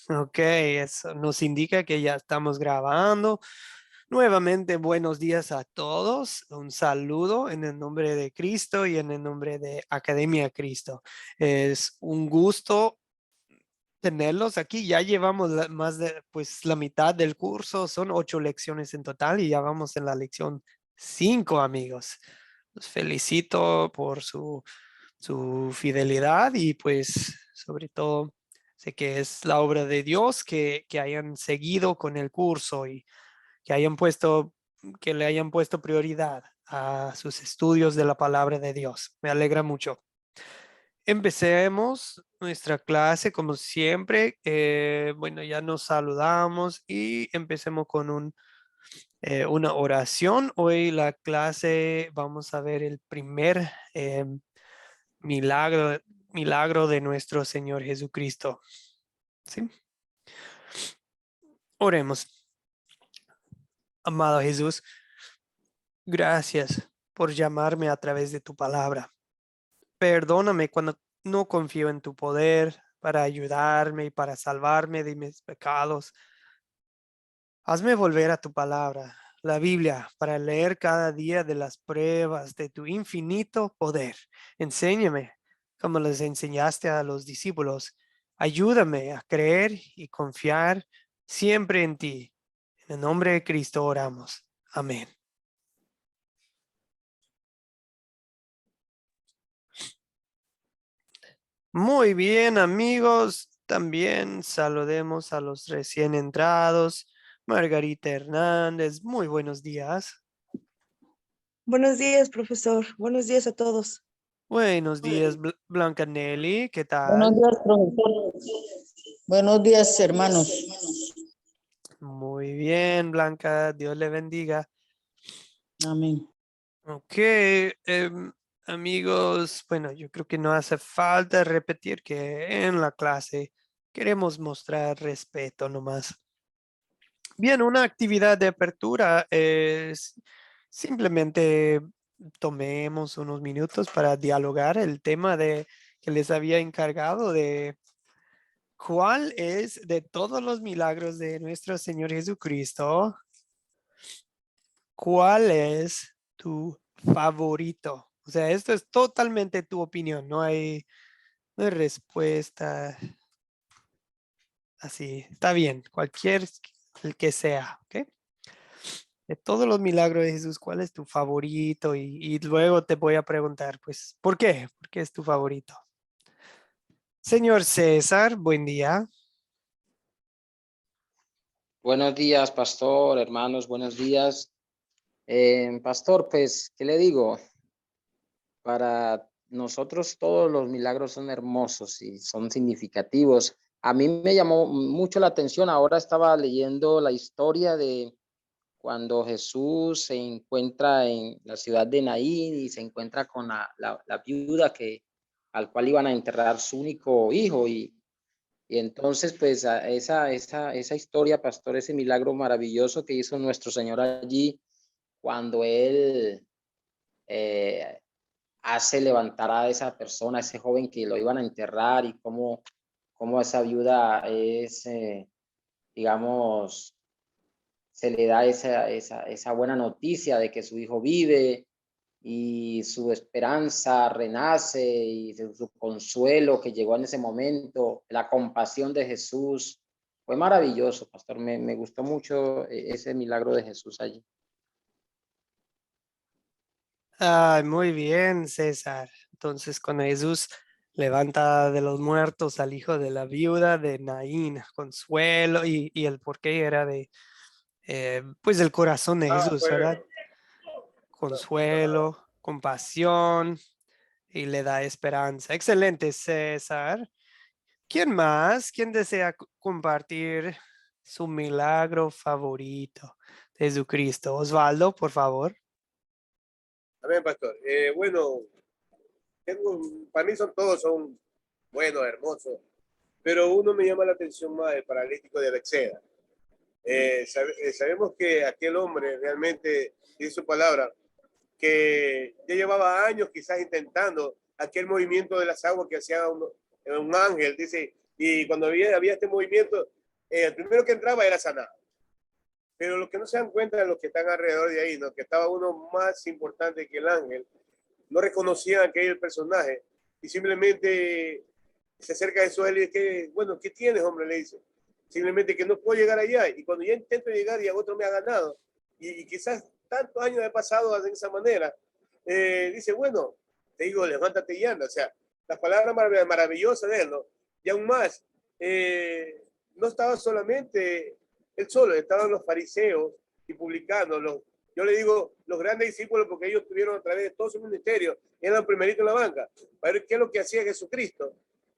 Ok, eso nos indica que ya estamos grabando. Nuevamente, buenos días a todos. Un saludo en el nombre de Cristo y en el nombre de Academia Cristo. Es un gusto tenerlos aquí. Ya llevamos más de pues la mitad del curso. Son 8 lecciones en total y ya vamos en la lección 5, amigos. Los felicito por su fidelidad y pues sobre todo sé que es la obra de Dios que hayan seguido con el curso y que que le hayan puesto prioridad a sus estudios de la palabra de Dios. Me alegra mucho. Empecemos nuestra clase como siempre. Bueno, ya nos saludamos y empecemos con una oración. Hoy la clase vamos a ver el primer milagro, milagro de nuestro Señor Jesucristo. ¿Sí? Oremos. Amado Jesús, gracias por llamarme a través de tu palabra. Perdóname cuando no confío en tu poder para ayudarme y para salvarme de mis pecados. Hazme volver a tu palabra, la Biblia, para leer cada día de las pruebas de tu infinito poder. Enséñame como les enseñaste a los discípulos. Ayúdame a creer y confiar siempre en ti. En el nombre de Cristo oramos. Amén. Muy bien, amigos. También saludemos a los recién entrados. Margarita Hernández, muy buenos días. Buenos días, profesor. Buenos días a todos. Buenos días, Blanca Nelly, ¿qué Buenos tal? días, profesor. Buenos días, hermanos. Muy bien, Blanca, Dios le bendiga. Amén. Ok, amigos, bueno, yo creo que no hace falta repetir que en la clase queremos mostrar respeto nomás. Bien, una actividad de apertura es simplemente tomemos unos minutos para dialogar el tema de que les había encargado de cuál es de todos los milagros de nuestro Señor Jesucristo, cuál es tu favorito. O sea, esto es totalmente tu opinión, no hay respuesta así. Está bien, cualquier el que sea, ¿ok? De todos los milagros de Jesús, ¿cuál es tu favorito? Y luego te voy a preguntar, pues, ¿por qué? ¿Por qué es tu favorito? Señor César, buen día. Buenos días, pastor, hermanos, buenos días. Pastor, pues, ¿qué le digo? Para nosotros todos los milagros son hermosos y son significativos. A mí me llamó mucho la atención, ahora estaba leyendo la historia de cuando Jesús se encuentra en la ciudad de Naín y se encuentra con la viuda al cual iban a enterrar su único hijo y entonces, pues, esa historia, pastor, ese milagro maravilloso que hizo nuestro Señor allí, cuando Él eh, hace levantar a esa persona, a ese joven que lo iban a enterrar y cómo esa viuda es, digamos, se le da esa buena noticia de que su hijo vive y su esperanza renace y su consuelo que llegó en ese momento, la compasión de Jesús. Fue maravilloso, pastor. Me gustó mucho ese milagro de Jesús allí. Ay, muy bien, César. Entonces, cuando Jesús levanta de los muertos al hijo de la viuda de Naín, consuelo, y el porqué era pues, el corazón de Jesús, ¿verdad? Consuelo, compasión, y le da esperanza. Excelente, César. ¿Quién más? ¿Quién desea compartir su milagro favorito de Jesucristo? Osvaldo, por favor. Amén, pastor. Bueno, para mí todos son buenos, hermosos, pero uno me llama la atención más el paralítico de Bethsaida. Sabemos que aquel hombre realmente dice su palabra, que ya llevaba años quizás intentando aquel movimiento de las aguas que hacía un ángel, dice Y cuando había este movimiento, el primero que entraba era sanado. Pero los que no se dan cuenta de los que están alrededor de ahí, ¿no? Que estaba uno más importante que el ángel, no reconocían a aquel personaje y simplemente se acerca a Jesús y le dice, bueno, ¿qué tienes, hombre? Le dice. Simplemente que no puedo llegar allá. Y cuando ya intento llegar y a otro me ha ganado, y quizás tantos años he pasado de esa manera, dice, bueno, te digo, levántate y anda. O sea, las palabras maravillosas de él, ¿no? Y aún más, no estaba solamente él solo, estaban los fariseos y publicanos, yo le digo los grandes discípulos porque ellos tuvieron a través de todo su ministerio, eran primeritos en la banca, para ver qué es lo que hacía Jesucristo.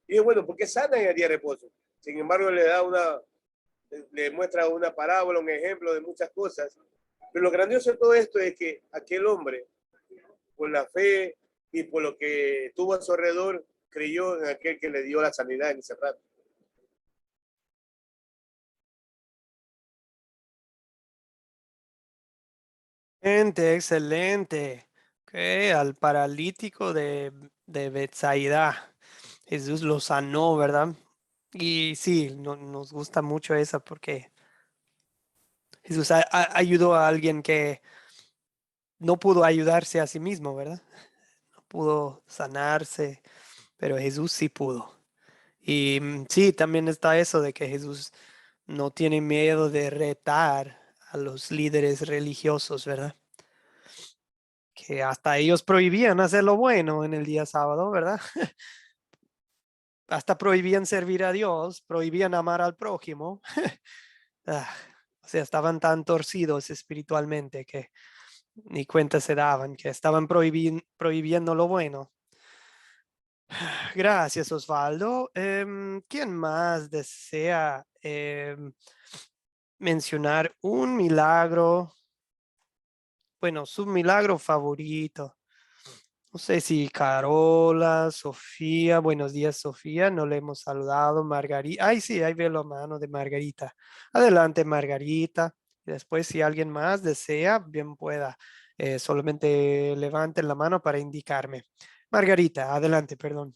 Y digo, bueno, ¿por qué sana en el día de reposo? Sin embargo, le muestra una parábola, un ejemplo de muchas cosas. Pero lo grandioso de todo esto es que aquel hombre, por la fe y por lo que tuvo a su alrededor, creyó en aquel que le dio la sanidad en ese rato. Excelente. Okay, al paralítico de Betsaida, Jesús lo sanó, ¿verdad? Y sí, nos gusta mucho esa porque Jesús ayudó a alguien que no pudo ayudarse a sí mismo, ¿verdad? No pudo sanarse, pero Jesús sí pudo. Y sí, también está eso de que Jesús no tiene miedo de retar a los líderes religiosos, ¿verdad? Que hasta ellos prohibían hacer lo bueno en el día sábado, ¿verdad? Hasta prohibían servir a Dios, prohibían amar al prójimo. O sea, estaban tan torcidos espiritualmente que ni cuenta se daban, que estaban prohibiendo lo bueno. Gracias, Osvaldo. ¿Quién más desea mencionar un milagro? Bueno, su milagro favorito. No sé si Carola, Sofía, buenos días, Sofía, no le hemos saludado. Margarita, ay, sí, ahí veo la mano de Margarita. Adelante, Margarita. Y después, si alguien más desea, bien pueda. Solamente levanten la mano para indicarme. Margarita, adelante, perdón.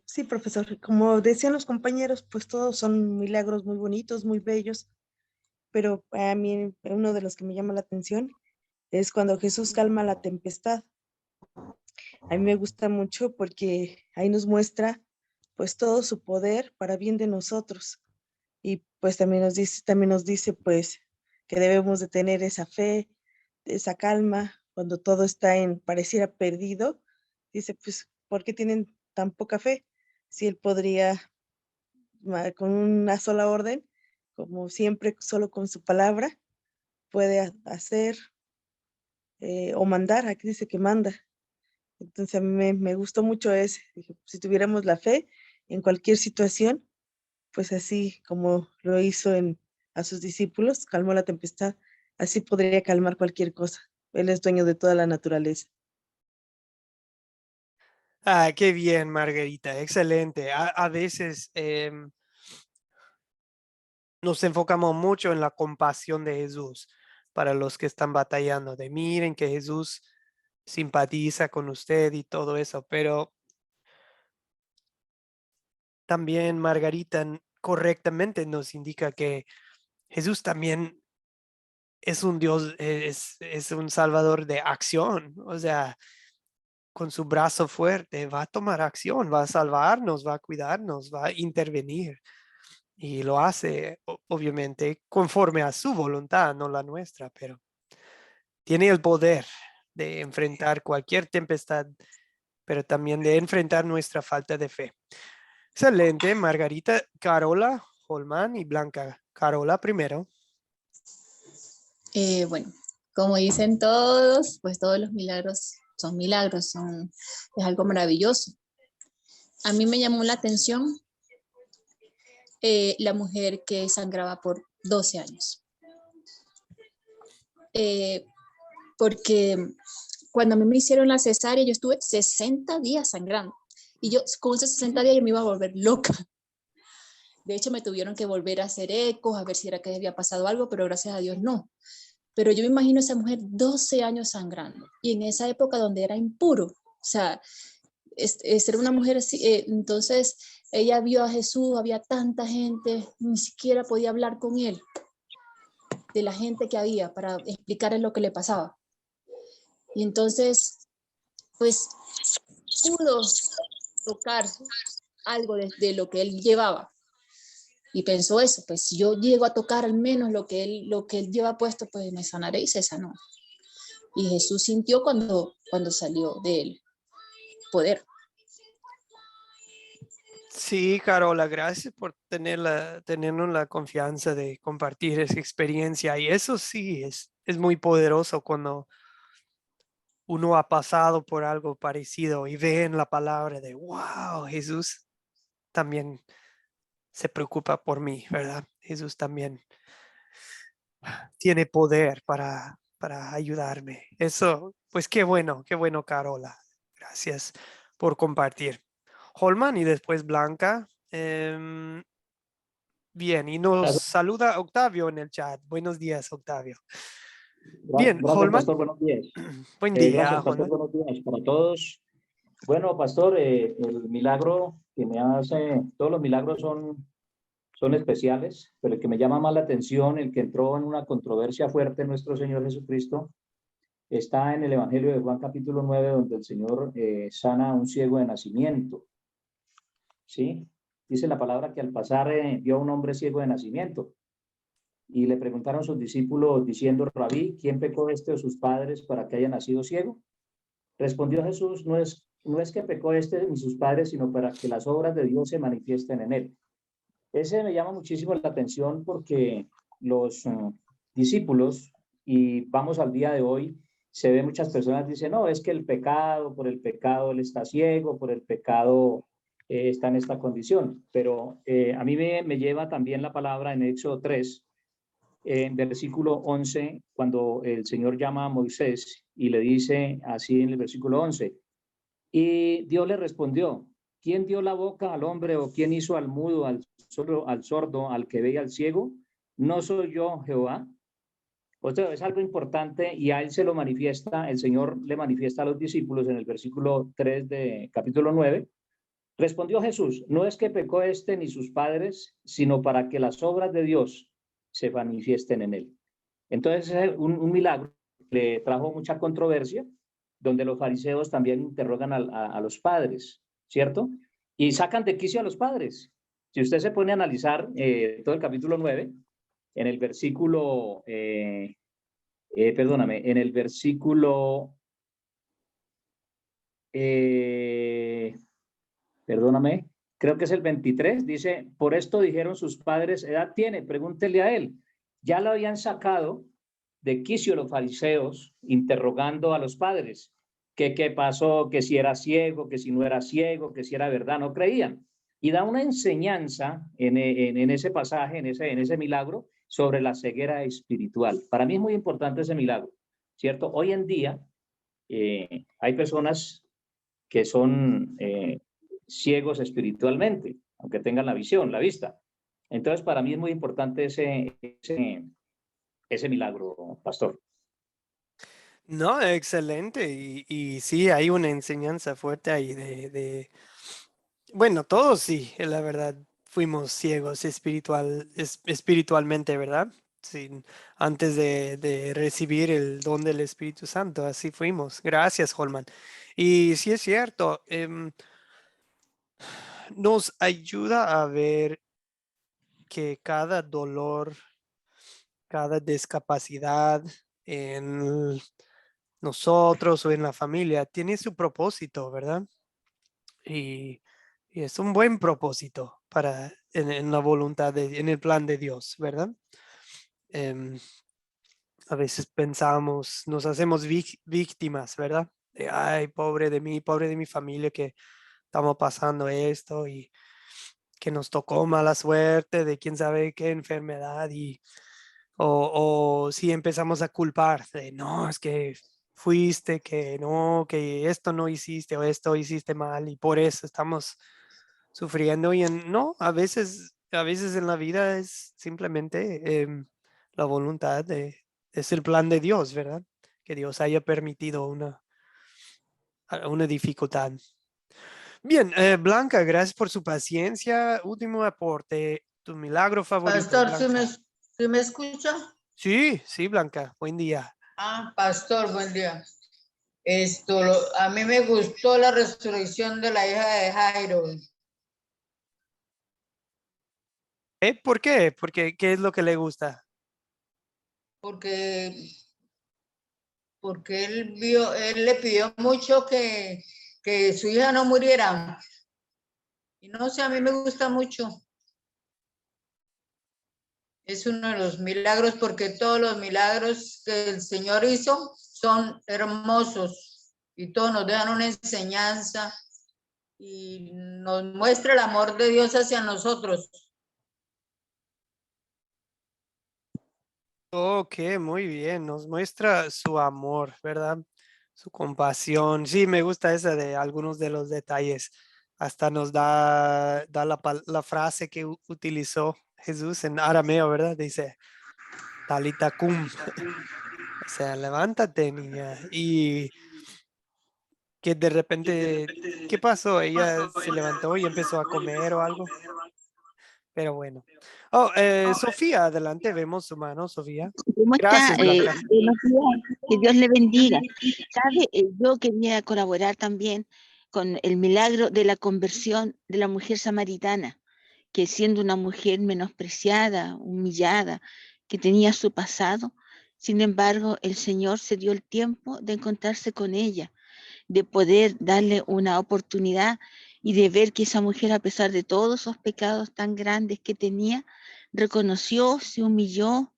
Sí, profesor, como decían los compañeros, pues todos son milagros muy bonitos, muy bellos, pero a mí uno de los que me llama la atención es cuando Jesús calma la tempestad. A mí me gusta mucho porque ahí nos muestra pues todo su poder para bien de nosotros. Y pues también nos dice pues que debemos de tener esa fe, esa calma cuando todo pareciera perdido. Dice, pues, ¿por qué tienen tan poca fe? Si él podría, con una sola orden, como siempre, solo con su palabra, puede hacer o mandar. Aquí dice que manda. Entonces a mí me gustó mucho ese. Dije, si tuviéramos la fe en cualquier situación, pues así como lo hizo a sus discípulos, calmó la tempestad, así podría calmar cualquier cosa. Él es dueño de toda la naturaleza. Ah, qué bien, Margarita, excelente. A veces nos enfocamos mucho en la compasión de Jesús para los que están batallando, de miren que Jesús simpatiza con usted y todo eso, pero también Margarita correctamente nos indica que Jesús también es un Dios, es un Salvador de acción, o sea, con su brazo fuerte va a tomar acción, va a salvarnos, va a cuidarnos, va a intervenir y lo hace obviamente conforme a su voluntad, no la nuestra, pero tiene el poder de enfrentar cualquier tempestad, pero también de enfrentar nuestra falta de fe. Excelente, Margarita, Carola, Holman y Blanca. Carola primero. Bueno, como dicen todos, pues todos los milagros son milagros, es algo maravilloso. A mí me llamó la atención la mujer que sangraba por 12 años. Porque cuando a mí me hicieron la cesárea, yo estuve 60 días sangrando. Y yo con esos 60 días yo me iba a volver loca. De hecho, me tuvieron que volver a hacer ecos, a ver si era que había pasado algo, pero gracias a Dios no. Pero yo me imagino a esa mujer 12 años sangrando. Y en esa época donde era impuro. O sea, ser una mujer así, entonces ella vio a Jesús, había tanta gente, ni siquiera podía hablar con él, de la gente que había para explicarle lo que le pasaba. Y entonces, pues, pudo tocar algo de lo que él llevaba. Y pensó eso, pues si yo llego a tocar al menos lo que él lleva puesto, pues me sanaré, y se sanó. Y Jesús sintió cuando salió de él poder. Sí, Carola, gracias por tenernos la confianza de compartir esa experiencia. Y eso sí, es muy poderoso cuando uno ha pasado por algo parecido y ve en la palabra de, wow, Jesús también se preocupa por mí, ¿verdad? Jesús también tiene poder para ayudarme. Eso, pues qué bueno, Carola. Gracias por compartir. Holman y después Blanca. Bien, y nos Gracias, saluda Octavio en el chat. Buenos días, Octavio. Bien, gracias, Holman. pastor. Buenos días. Buen día, Gracias, pastor. Holman. Buenos días para todos. Bueno, pastor, el milagro que me hace, todos los milagros son especiales, pero el que me llama más la atención, el que entró en una controversia fuerte en nuestro Señor Jesucristo, está en el Evangelio de Juan capítulo 9, donde el Señor sana a un ciego de nacimiento. ¿Sí? Dice la palabra que al pasar vio a un hombre ciego de nacimiento. Y le preguntaron sus discípulos diciendo, Rabí, ¿quién pecó o sus padres para que haya nacido ciego? Respondió Jesús, no es que pecó ni sus padres, sino para que las obras de Dios se manifiesten en él. Ese me llama muchísimo la atención porque los discípulos, y vamos al día de hoy, se ve muchas personas dicen, no, es que por el pecado él está ciego, por el pecado está en esta condición. Pero a mí me lleva también la palabra en Éxodo 3, en versículo 11, cuando el Señor llama a Moisés y le dice así en el versículo 11, y Dios le respondió, ¿quién dio la boca al hombre o quién hizo al mudo, al sordo, al que veía al ciego? ¿No soy yo, Jehová? O sea, es algo importante y a él se lo manifiesta, el Señor le manifiesta a los discípulos en el versículo 3 de capítulo 9. Respondió Jesús, no es que pecó ni sus padres, sino para que las obras de Dios se manifiesten en él. Entonces es un milagro que le trajo mucha controversia, donde los fariseos también interrogan a los padres, ¿cierto? Y sacan de quicio a los padres. Si usted se pone a analizar todo el capítulo 9, en el versículo, en el versículo, creo que es el 23, dice, por esto dijeron sus padres, edad tiene, pregúntele a él. Ya lo habían sacado de quicio los fariseos, interrogando a los padres, que qué pasó, que si era ciego, que si no era ciego, que si era verdad, no creían. Y da una enseñanza en ese pasaje, en ese milagro, sobre la ceguera espiritual. Para mí es muy importante ese milagro, ¿cierto? Hoy en día hay personas que son ciegos espiritualmente, aunque tengan la visión, la vista. Entonces, para mí es muy importante ese milagro, pastor. No, excelente. Y sí, hay una enseñanza fuerte ahí bueno, todos sí, la verdad, fuimos ciegos espiritualmente, ¿verdad? Sí, antes de recibir el don del Espíritu Santo, así fuimos. Gracias, Holman. Y sí es cierto, nos ayuda a ver que cada dolor, cada discapacidad en nosotros o en la familia tiene su propósito, ¿verdad? Y, y es un buen propósito en la voluntad, en el plan de Dios, ¿verdad? Em, a veces pensamos, nos hacemos víctimas, ¿verdad? De, ay, pobre de mí, pobre de mi familia que estamos pasando esto y que nos tocó mala suerte de quién sabe qué enfermedad o si empezamos a culpar de, no, es que fuiste, que no, que esto no hiciste o esto hiciste mal y por eso estamos sufriendo no, a veces en la vida es simplemente la voluntad es el plan de Dios, ¿verdad? Que Dios haya permitido una dificultad. Bien, Blanca, gracias por su paciencia. Último aporte, tu milagro favorito, Pastor, Blanca. ¿sí me escucha? Sí, sí, Blanca, buen día. Ah, pastor, buen día. A mí me gustó la resurrección de la hija de Jairo, ¿Por qué? Porque, ¿qué es lo que le gusta? porque, porque él le pidió mucho que su hija no muriera. Y no sé, a mí me gusta mucho. Es uno de los milagros porque todos los milagros que el Señor hizo son hermosos y todos nos dejan una enseñanza y nos muestra el amor de Dios hacia nosotros. Ok, muy bien, nos muestra su amor, ¿verdad? Su compasión. Sí, me gusta esa de algunos de los detalles. Hasta nos da la frase que utilizó Jesús en arameo, ¿verdad? Dice, Talita cum, o sea, levántate, niña. Y que de repente, ¿qué pasó? Ella se levantó y empezó a comer o algo, pero bueno. Oh, Sofía, adelante, vemos su mano, Sofía. ¿Cómo está? Gracias, Blanca. Buenos días, que Dios le bendiga. ¿Sabe? Yo quería colaborar también con el milagro de la conversión de la mujer samaritana, que siendo una mujer menospreciada, humillada, que tenía su pasado, sin embargo, el Señor se dio el tiempo de encontrarse con ella, de poder darle una oportunidad y de ver que esa mujer, a pesar de todos esos pecados tan grandes que tenía, reconoció, se humilló,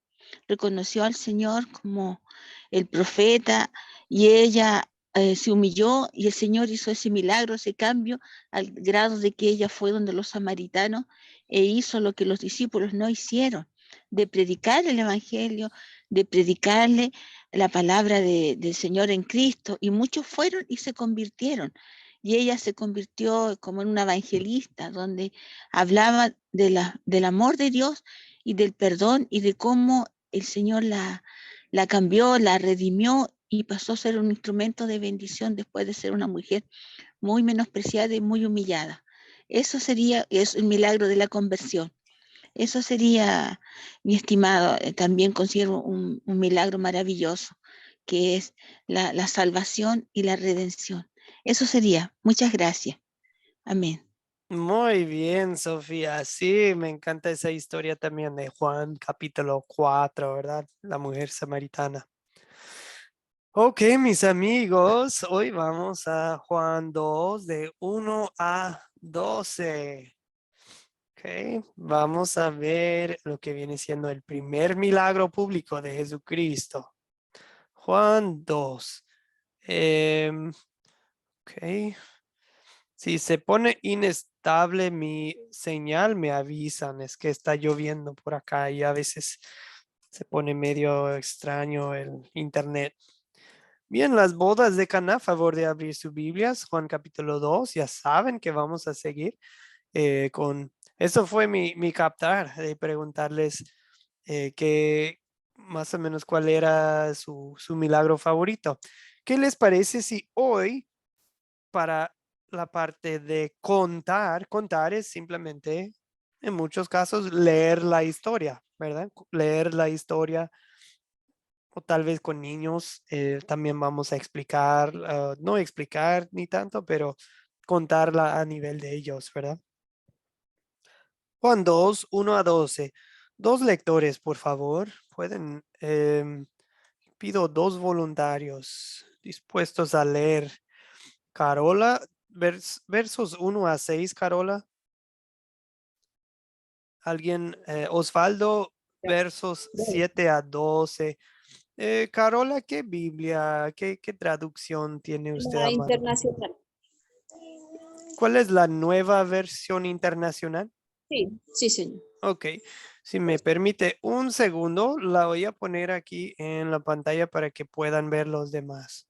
reconoció al Señor como el profeta y ella se humilló y el Señor hizo ese milagro, ese cambio, al grado de que ella fue donde los samaritanos e hizo lo que los discípulos no hicieron, de predicar el Evangelio, de predicarle la palabra del Señor en Cristo, y muchos fueron y se convirtieron. Y ella se convirtió como en una evangelista, donde hablaba del amor de Dios y del perdón y de cómo el Señor la cambió, la redimió y pasó a ser un instrumento de bendición después de ser una mujer muy menospreciada y muy humillada. Eso sería, es el milagro de la conversión. Eso sería, mi estimado, también considero un milagro maravilloso, que es la salvación y la redención. Eso sería. Muchas gracias. Amén. Muy bien, Sofía. Sí, me encanta esa historia también de Juan capítulo 4, ¿verdad? La mujer samaritana. Ok, mis amigos, hoy vamos a Juan 2 de 1 a 12. Ok, vamos a ver lo que viene siendo el primer milagro público de Jesucristo. Juan 2. Ok. Si se pone inestable mi señal, me avisan. Es que está lloviendo por acá y a veces se pone medio extraño el internet. Bien, las bodas de Caná, favor de abrir sus Biblias, Juan capítulo 2, ya saben que vamos a seguir con... Eso fue mi captar, de preguntarles más o menos cuál era su milagro favorito. ¿Qué les parece si hoy, para la parte de contar es simplemente, en muchos casos, leer la historia, ¿verdad? Leer la historia o tal vez con niños también vamos a explicar, no explicar ni tanto, pero contarla a nivel de ellos, ¿verdad? Juan 2, 1 a 12. Dos lectores, por favor. Pueden, pido dos voluntarios dispuestos a leer. Carola, versos 1 a 6, Carola. Alguien, Osvaldo, versos 7 a 12. Carola, ¿qué Biblia, qué traducción tiene usted La a mano? internacional. ¿Cuál es la nueva versión internacional? Sí, sí, señor. Ok, si me permite un segundo, la voy a poner aquí en la pantalla para que puedan ver los demás.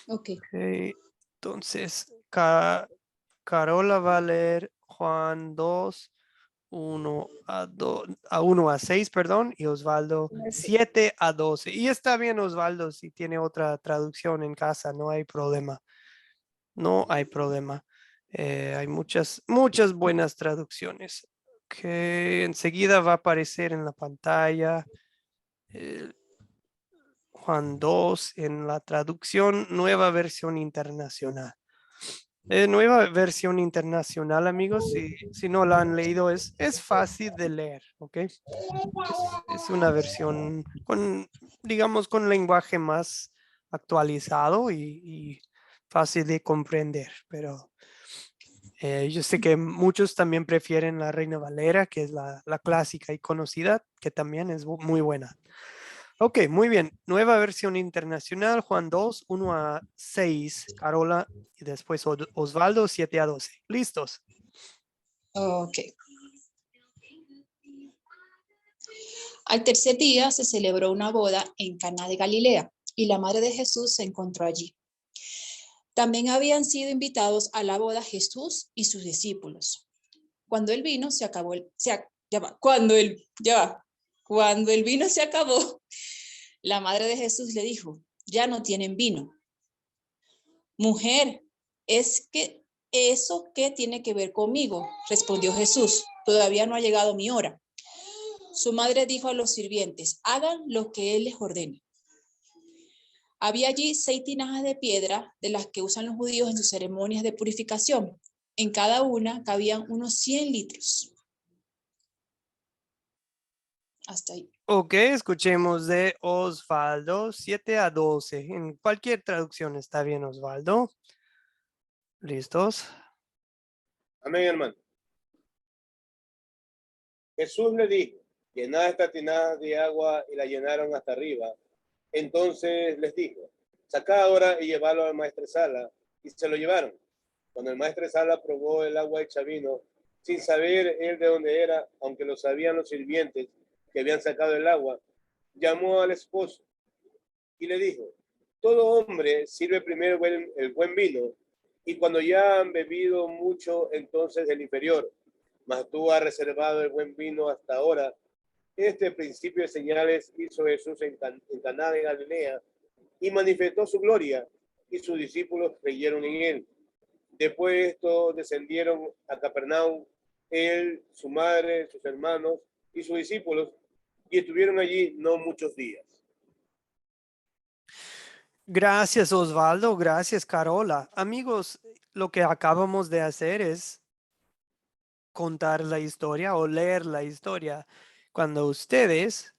Ok. Ok, entonces, Carola va a leer Juan 2, 1 a 1 a 6, perdón, y Osvaldo 7 a 12. Y está bien, Osvaldo, si tiene otra traducción en casa, no hay problema. No hay problema. Hay muchas buenas traducciones que enseguida va a aparecer en la pantalla. Juan 2 en la traducción Nueva Versión Internacional. Nueva Versión Internacional, amigos, si no la han leído, es fácil de leer, ¿ok? Es una versión con, digamos, con lenguaje más actualizado y fácil de comprender, pero yo sé que muchos también prefieren la Reina Valera, que es la clásica y conocida, que también es muy buena. Ok, muy bien. Nueva versión internacional, Juan 2, 1 a 6, Carola, y después Osvaldo, 7 a 12. ¿Listos? Ok. Al tercer día se celebró una boda en Caná de Galilea y la madre de Jesús se encontró allí. También habían sido invitados a la boda Jesús y sus discípulos. Cuando el vino se acabó, cuando el vino se acabó, la madre de Jesús le dijo, ya no tienen vino. Mujer, ¿es que eso qué tiene que ver conmigo? Respondió Jesús, todavía no ha llegado mi hora. Su madre dijo a los sirvientes, hagan lo que él les ordene. Había allí 6 tinajas de piedra de las que usan los judíos en sus ceremonias de purificación. En cada una cabían unos 100 litros. Hasta ahí. Ok, escuchemos de Osvaldo, 7 a 12. En cualquier traducción está bien, Osvaldo. ¿Listos? Amén, hermano. Jesús le dijo, llenad esta tinaja de agua, y la llenaron hasta arriba. Entonces les dijo, sacad ahora y llevadlo al maestresala, y se lo llevaron. Cuando el maestresala probó el agua hecha vino, sin saber él de dónde era, aunque lo sabían los sirvientes que habían sacado el agua, llamó al esposo y le dijo, todo hombre sirve primero el buen vino, y cuando ya han bebido mucho, entonces el inferior. Mas tú has reservado el buen vino hasta ahora. Este principio de señales hizo Jesús en Caná de Galilea y manifestó su gloria, y sus discípulos creyeron en él. Después de esto descendieron a Capernaum, él, su madre, sus hermanos y sus discípulos, y estuvieron allí no muchos días. Gracias, Osvaldo. Gracias, Carola. Amigos, lo que acabamos de hacer es contar la historia o leer la historia. Cuando ustedes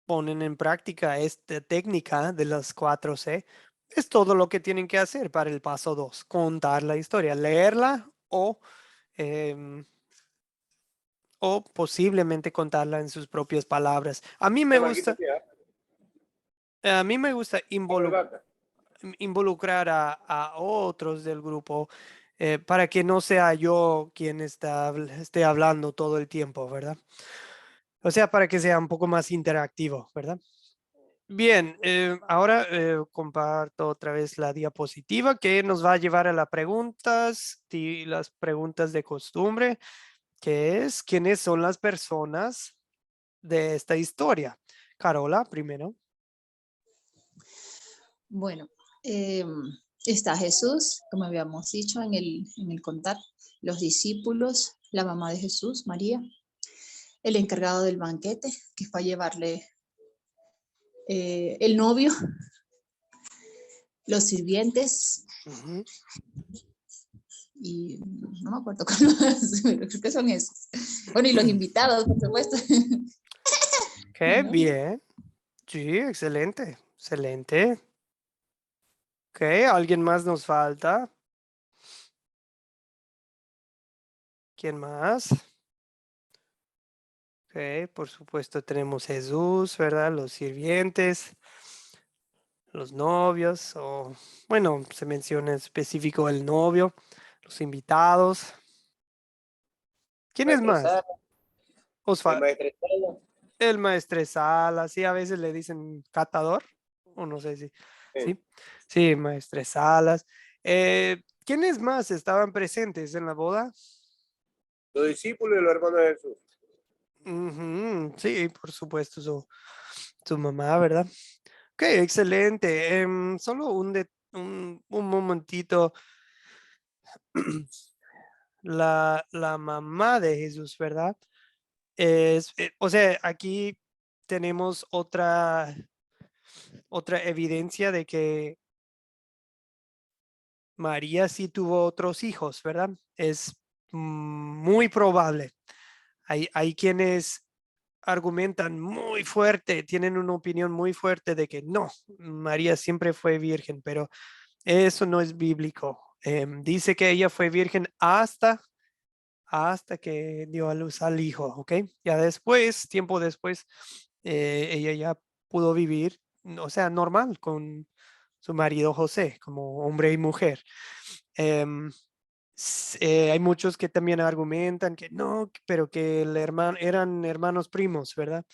ponen en práctica esta técnica de las 4C, es todo lo que tienen que hacer para el paso 2, contar la historia, leerla em, o posiblemente contarla en sus propias palabras. A mí me gusta involucrar a otros del grupo para que no sea yo quien esté hablando todo el tiempo, ¿verdad? O sea, para que sea un poco más interactivo, ¿verdad? Bien, ahora comparto otra vez la diapositiva que nos va a llevar a las preguntas de costumbre, que es ¿quiénes son las personas de esta historia? Carola, primero. Bueno, está Jesús, como habíamos dicho en el contar, los discípulos, la mamá de Jesús, María, el encargado del banquete, que fue a llevarle el novio, los sirvientes, y no me acuerdo cuál más, pero creo que son esos. Bueno, y los invitados, por supuesto. Qué ¿No? bien. Sí, excelente, excelente. Ok, ¿alguien más nos falta? ¿Quién más? Ok, por supuesto tenemos Jesús, ¿verdad? Los sirvientes, los novios, o bueno, se menciona en específico el novio, los invitados. ¿Quién es más? El maestresala. El maestresala, sí, a veces le dicen catador, o no sé si, sí, sí, maestresalas. ¿Quiénes más estaban presentes en la boda? Los discípulos y los hermanos de Jesús. Sí, por supuesto, su mamá, ¿verdad? Ok, excelente. Solo un momentito. la mamá de Jesús, ¿verdad? O sea, aquí tenemos otra evidencia de que María sí tuvo otros hijos, ¿verdad? Es muy probable. Hay quienes argumentan muy fuerte, tienen una opinión muy fuerte de que no, María siempre fue virgen, pero eso no es bíblico. Dice que ella fue virgen hasta que dio a luz al hijo, ¿ok? Ya después, tiempo después, ella ya pudo vivir, o sea, normal con su marido José, como hombre y mujer. Hay muchos que también argumentan que no, pero que eran hermanos primos, ¿verdad?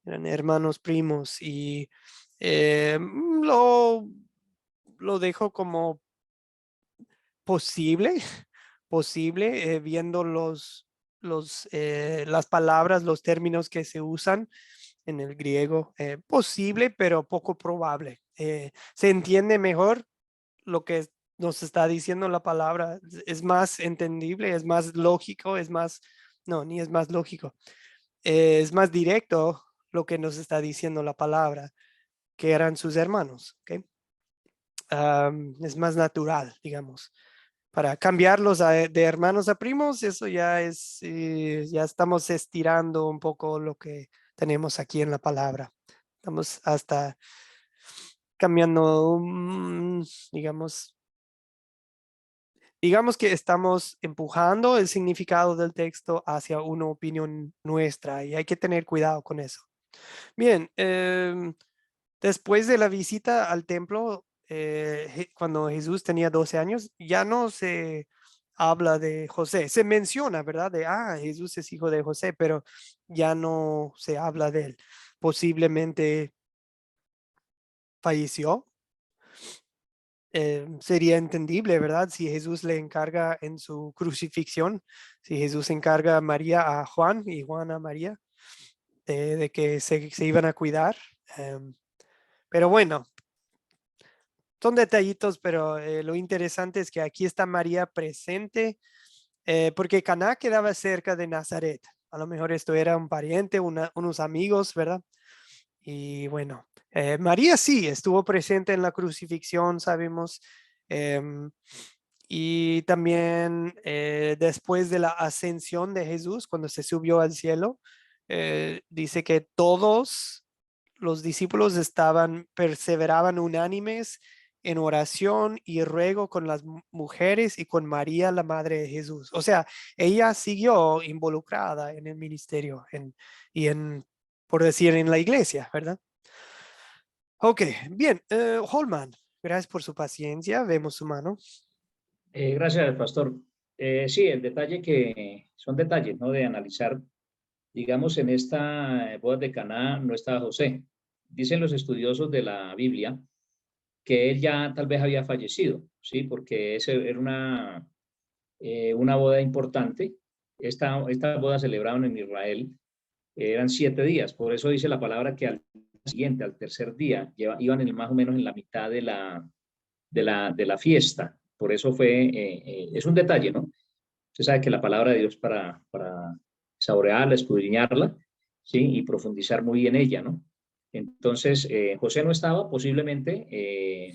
Eran hermanos primos y lo dejo como posible, posible, viendo las palabras, los términos que se usan en el griego. Posible, pero poco probable. Se entiende mejor lo que nos está diciendo la palabra. Es más entendible, es más lógico, no, ni es más lógico. Es más directo lo que nos está diciendo la palabra, que eran sus hermanos. ¿Ok? Es más natural, digamos. Para cambiarlos de hermanos a primos, eso ya estamos estirando un poco lo que tenemos aquí en la palabra. Estamos hasta cambiando, digamos que estamos empujando el significado del texto hacia una opinión nuestra y hay que tener cuidado con eso. Bien, después de la visita al templo, cuando Jesús tenía 12 años, ya no se habla de José. Se menciona, ¿verdad? Jesús es hijo de José, pero ya no se habla de él. Posiblemente falleció. Sería entendible, ¿verdad? Si Jesús le encarga en su crucifixión, si Jesús encarga a María a Juan y Juan a María, de que se iban a cuidar. Pero bueno, son detallitos, pero lo interesante es que aquí está María presente, porque Caná quedaba cerca de Nazaret. A lo mejor esto era un pariente, unos amigos, ¿verdad? Y bueno, María sí estuvo presente en la crucifixión, sabemos. em, y también después de la ascensión de Jesús, cuando se subió al cielo, dice que todos los discípulos perseveraban unánimes en oración y ruego con las mujeres y con María, la madre de Jesús. O sea, ella siguió involucrada en el ministerio por decir, en la iglesia, ¿verdad? Ok, bien. Holman, gracias por su paciencia. Vemos su mano. Gracias, pastor. Sí, el detalle que son detalles, ¿no? De analizar, digamos, en esta boda de Caná no estaba José. Dicen los estudiosos de la Biblia que él ya tal vez había fallecido, ¿sí? Porque ese era una boda importante. Esta boda celebraban en Israel, eran 7 días. Por eso dice la palabra que al siguiente, al tercer día, iban más o menos en la mitad de la fiesta. Por eso es un detalle, ¿no? Usted sabe que la palabra de Dios para saborearla, escudriñarla, ¿sí? Y profundizar muy en ella, ¿no? Entonces, José no estaba, posiblemente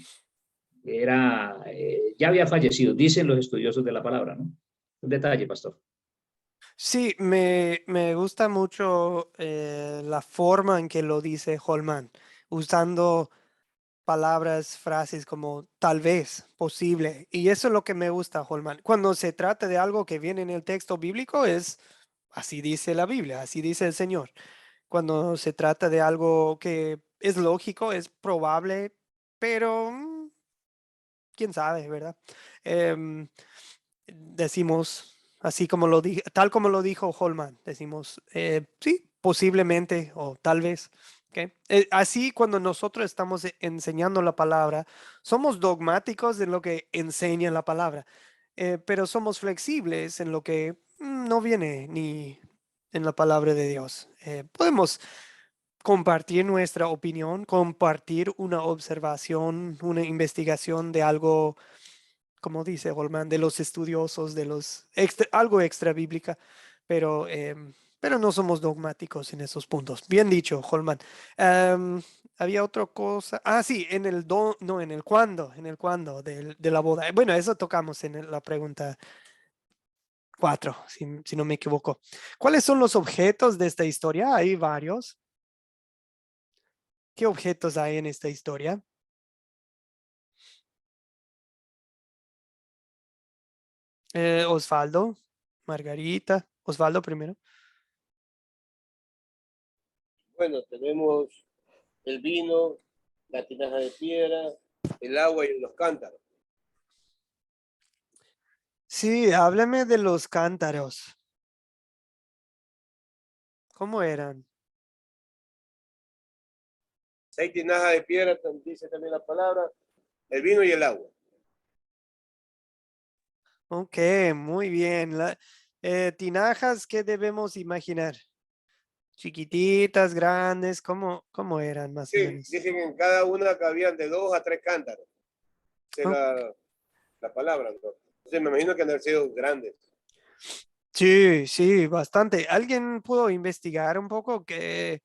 ya había fallecido, dicen los estudiosos de la palabra, ¿no? Un detalle, pastor. Sí, me gusta mucho la forma en que lo dice Holman, usando palabras, frases como tal vez, posible. Y eso es lo que me gusta, Holman. Cuando se trata de algo que viene en el texto bíblico, es así dice la Biblia, así dice el Señor. Cuando se trata de algo que es lógico, es probable, pero quién sabe, ¿verdad? Decimos, así como tal como lo dijo Holman, decimos, sí, posiblemente o tal vez. ¿Ok? Así cuando nosotros estamos enseñando la palabra, somos dogmáticos en lo que enseña la palabra, pero somos flexibles en lo que no viene ni en la palabra de Dios. Podemos compartir nuestra opinión, compartir una observación, una investigación de algo como dice Holman, de los estudiosos, de los algo extra bíblica, pero no somos dogmáticos en esos puntos. Bien dicho, Holman. Había otra cosa. Ah, sí, no, en el cuándo de la boda. Bueno, eso tocamos en la pregunta 4, si no me equivoco. ¿Cuáles son los objetos de esta historia? Hay varios. ¿Qué objetos hay en esta historia? Osvaldo, Margarita, Osvaldo primero. Bueno, tenemos el vino, la tinaja de piedra, el agua y los cántaros. Sí, háblame de los cántaros. ¿Cómo eran? 6 tinajas de piedra, dice también la palabra, el vino y el agua. Ok, muy bien. Tinajas, ¿qué debemos imaginar? Chiquititas, grandes, ¿cómo eran más o Sí, menos? dicen que en cada una cabían de 2 a 3 cántaros. Esa es la palabra, ¿no? Entonces me imagino que han sido grandes. Sí, sí, bastante. ¿Alguien pudo investigar un poco que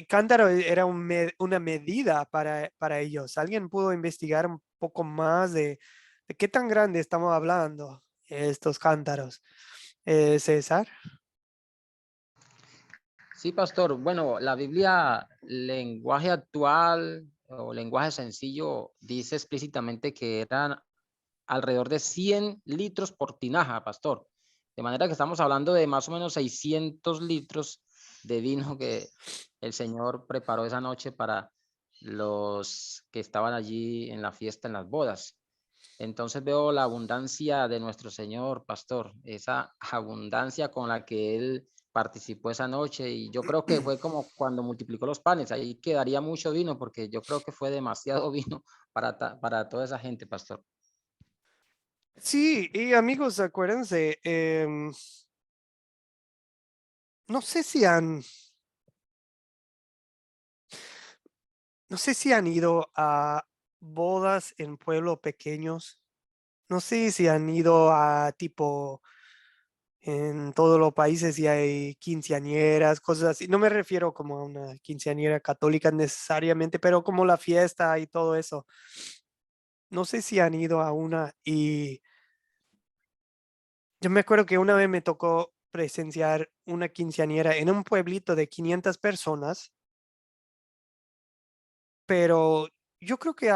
cántaro era una medida para ellos? ¿Alguien pudo investigar un poco más de qué tan grande estamos hablando estos cántaros? César. Sí, pastor. Bueno, la Biblia, lenguaje actual o lenguaje sencillo, dice explícitamente que eran alrededor de 100 litros por tinaja, pastor. De manera que estamos hablando de más o menos 600 litros de vino que el Señor preparó esa noche para los que estaban allí en la fiesta, en las bodas. Entonces veo la abundancia de nuestro Señor, pastor, esa abundancia con la que Él participó esa noche, y yo creo que fue como cuando multiplicó los panes, ahí quedaría mucho vino porque yo creo que fue demasiado vino para toda esa gente, pastor. Sí, y amigos, acuérdense, no sé si no sé si han ido a bodas en pueblos pequeños. No sé si han ido a tipo en todos los países y hay quinceañeras, cosas así. No me refiero como a una quinceañera católica necesariamente, pero como la fiesta y todo eso. No sé si han ido a una y yo me acuerdo que una vez me tocó presenciar una quinceañera en un pueblito de 500 personas, pero yo creo que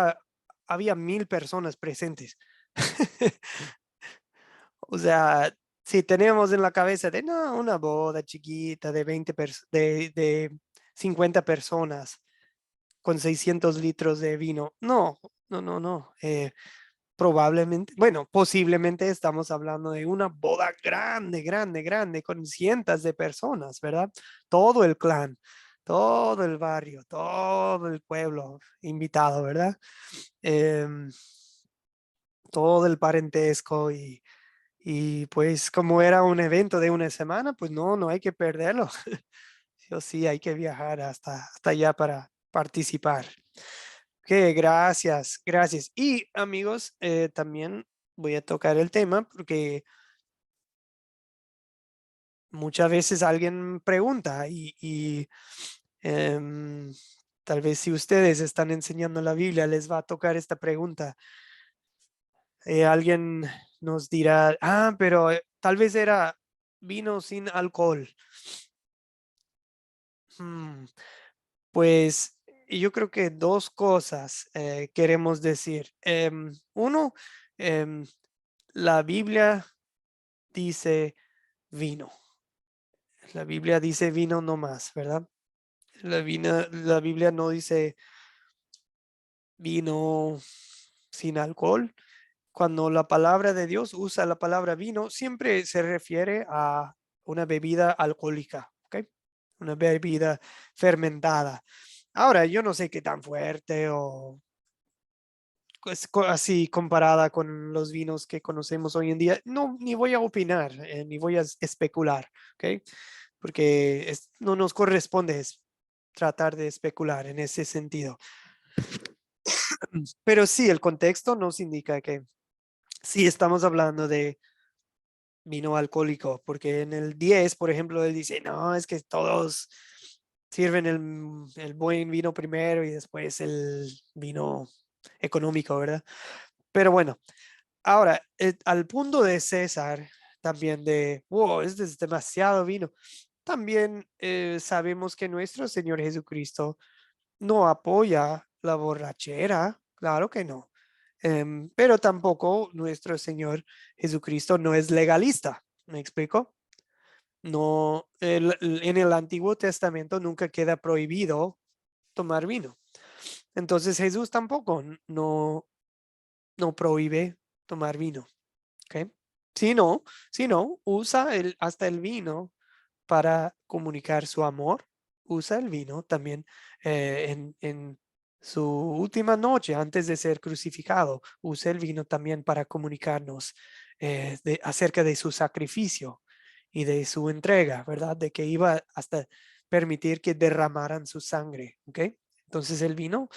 había 1000 personas presentes. O sea, si tenemos en la cabeza de no, una boda chiquita de de 50 personas con 600 litros de vino. No, no, no, no. Probablemente, bueno, posiblemente estamos hablando de una boda grande, grande, grande, con cientos de personas, ¿verdad? Todo el clan, todo el barrio, todo el pueblo invitado, ¿verdad? Em, todo el parentesco y pues como era un evento de una semana, pues no hay que perderlo. Sí o sí, hay que viajar hasta allá para participar. Ok, gracias, gracias. Y amigos, también voy a tocar el tema porque muchas veces alguien pregunta y em, tal vez si ustedes están enseñando la Biblia, les va a tocar esta pregunta. Alguien nos dirá, pero tal vez era vino sin alcohol. Hmm, Pues yo creo que dos cosas queremos decir. Uno, em, la Biblia dice vino. La Biblia dice vino no más, ¿verdad? La Biblia no dice vino sin alcohol. Cuando la palabra de Dios usa la palabra vino, siempre se refiere a una bebida alcohólica, ¿ok? Una bebida fermentada. Ahora, yo no sé qué tan fuerte o así comparada con los vinos que conocemos hoy en día. No, ni voy a opinar, ni voy a especular, ¿ok? Porque no nos corresponde tratar de especular en ese sentido. Pero sí, el contexto nos indica que si estamos hablando de vino alcohólico, porque en el 10, por ejemplo, él dice, no, es que todos sirven el buen vino primero y después el vino económico, ¿verdad? Pero bueno, ahora, al punto de César, también de, wow, este es demasiado vino. También sabemos que nuestro Señor Jesucristo no apoya la borrachera, claro que no. Pero tampoco nuestro Señor Jesucristo no es legalista, ¿me explico? No, en el Antiguo Testamento nunca queda prohibido tomar vino. Entonces Jesús tampoco no prohíbe tomar vino, ¿ok? Si no, usa hasta el vino para comunicar su amor, usa el vino también en su última noche antes de ser crucificado, usa el vino también para comunicarnos acerca de su sacrificio y de su entrega, ¿verdad? De que iba hasta permitir que derramaran su sangre, ¿ok? Entonces el vino,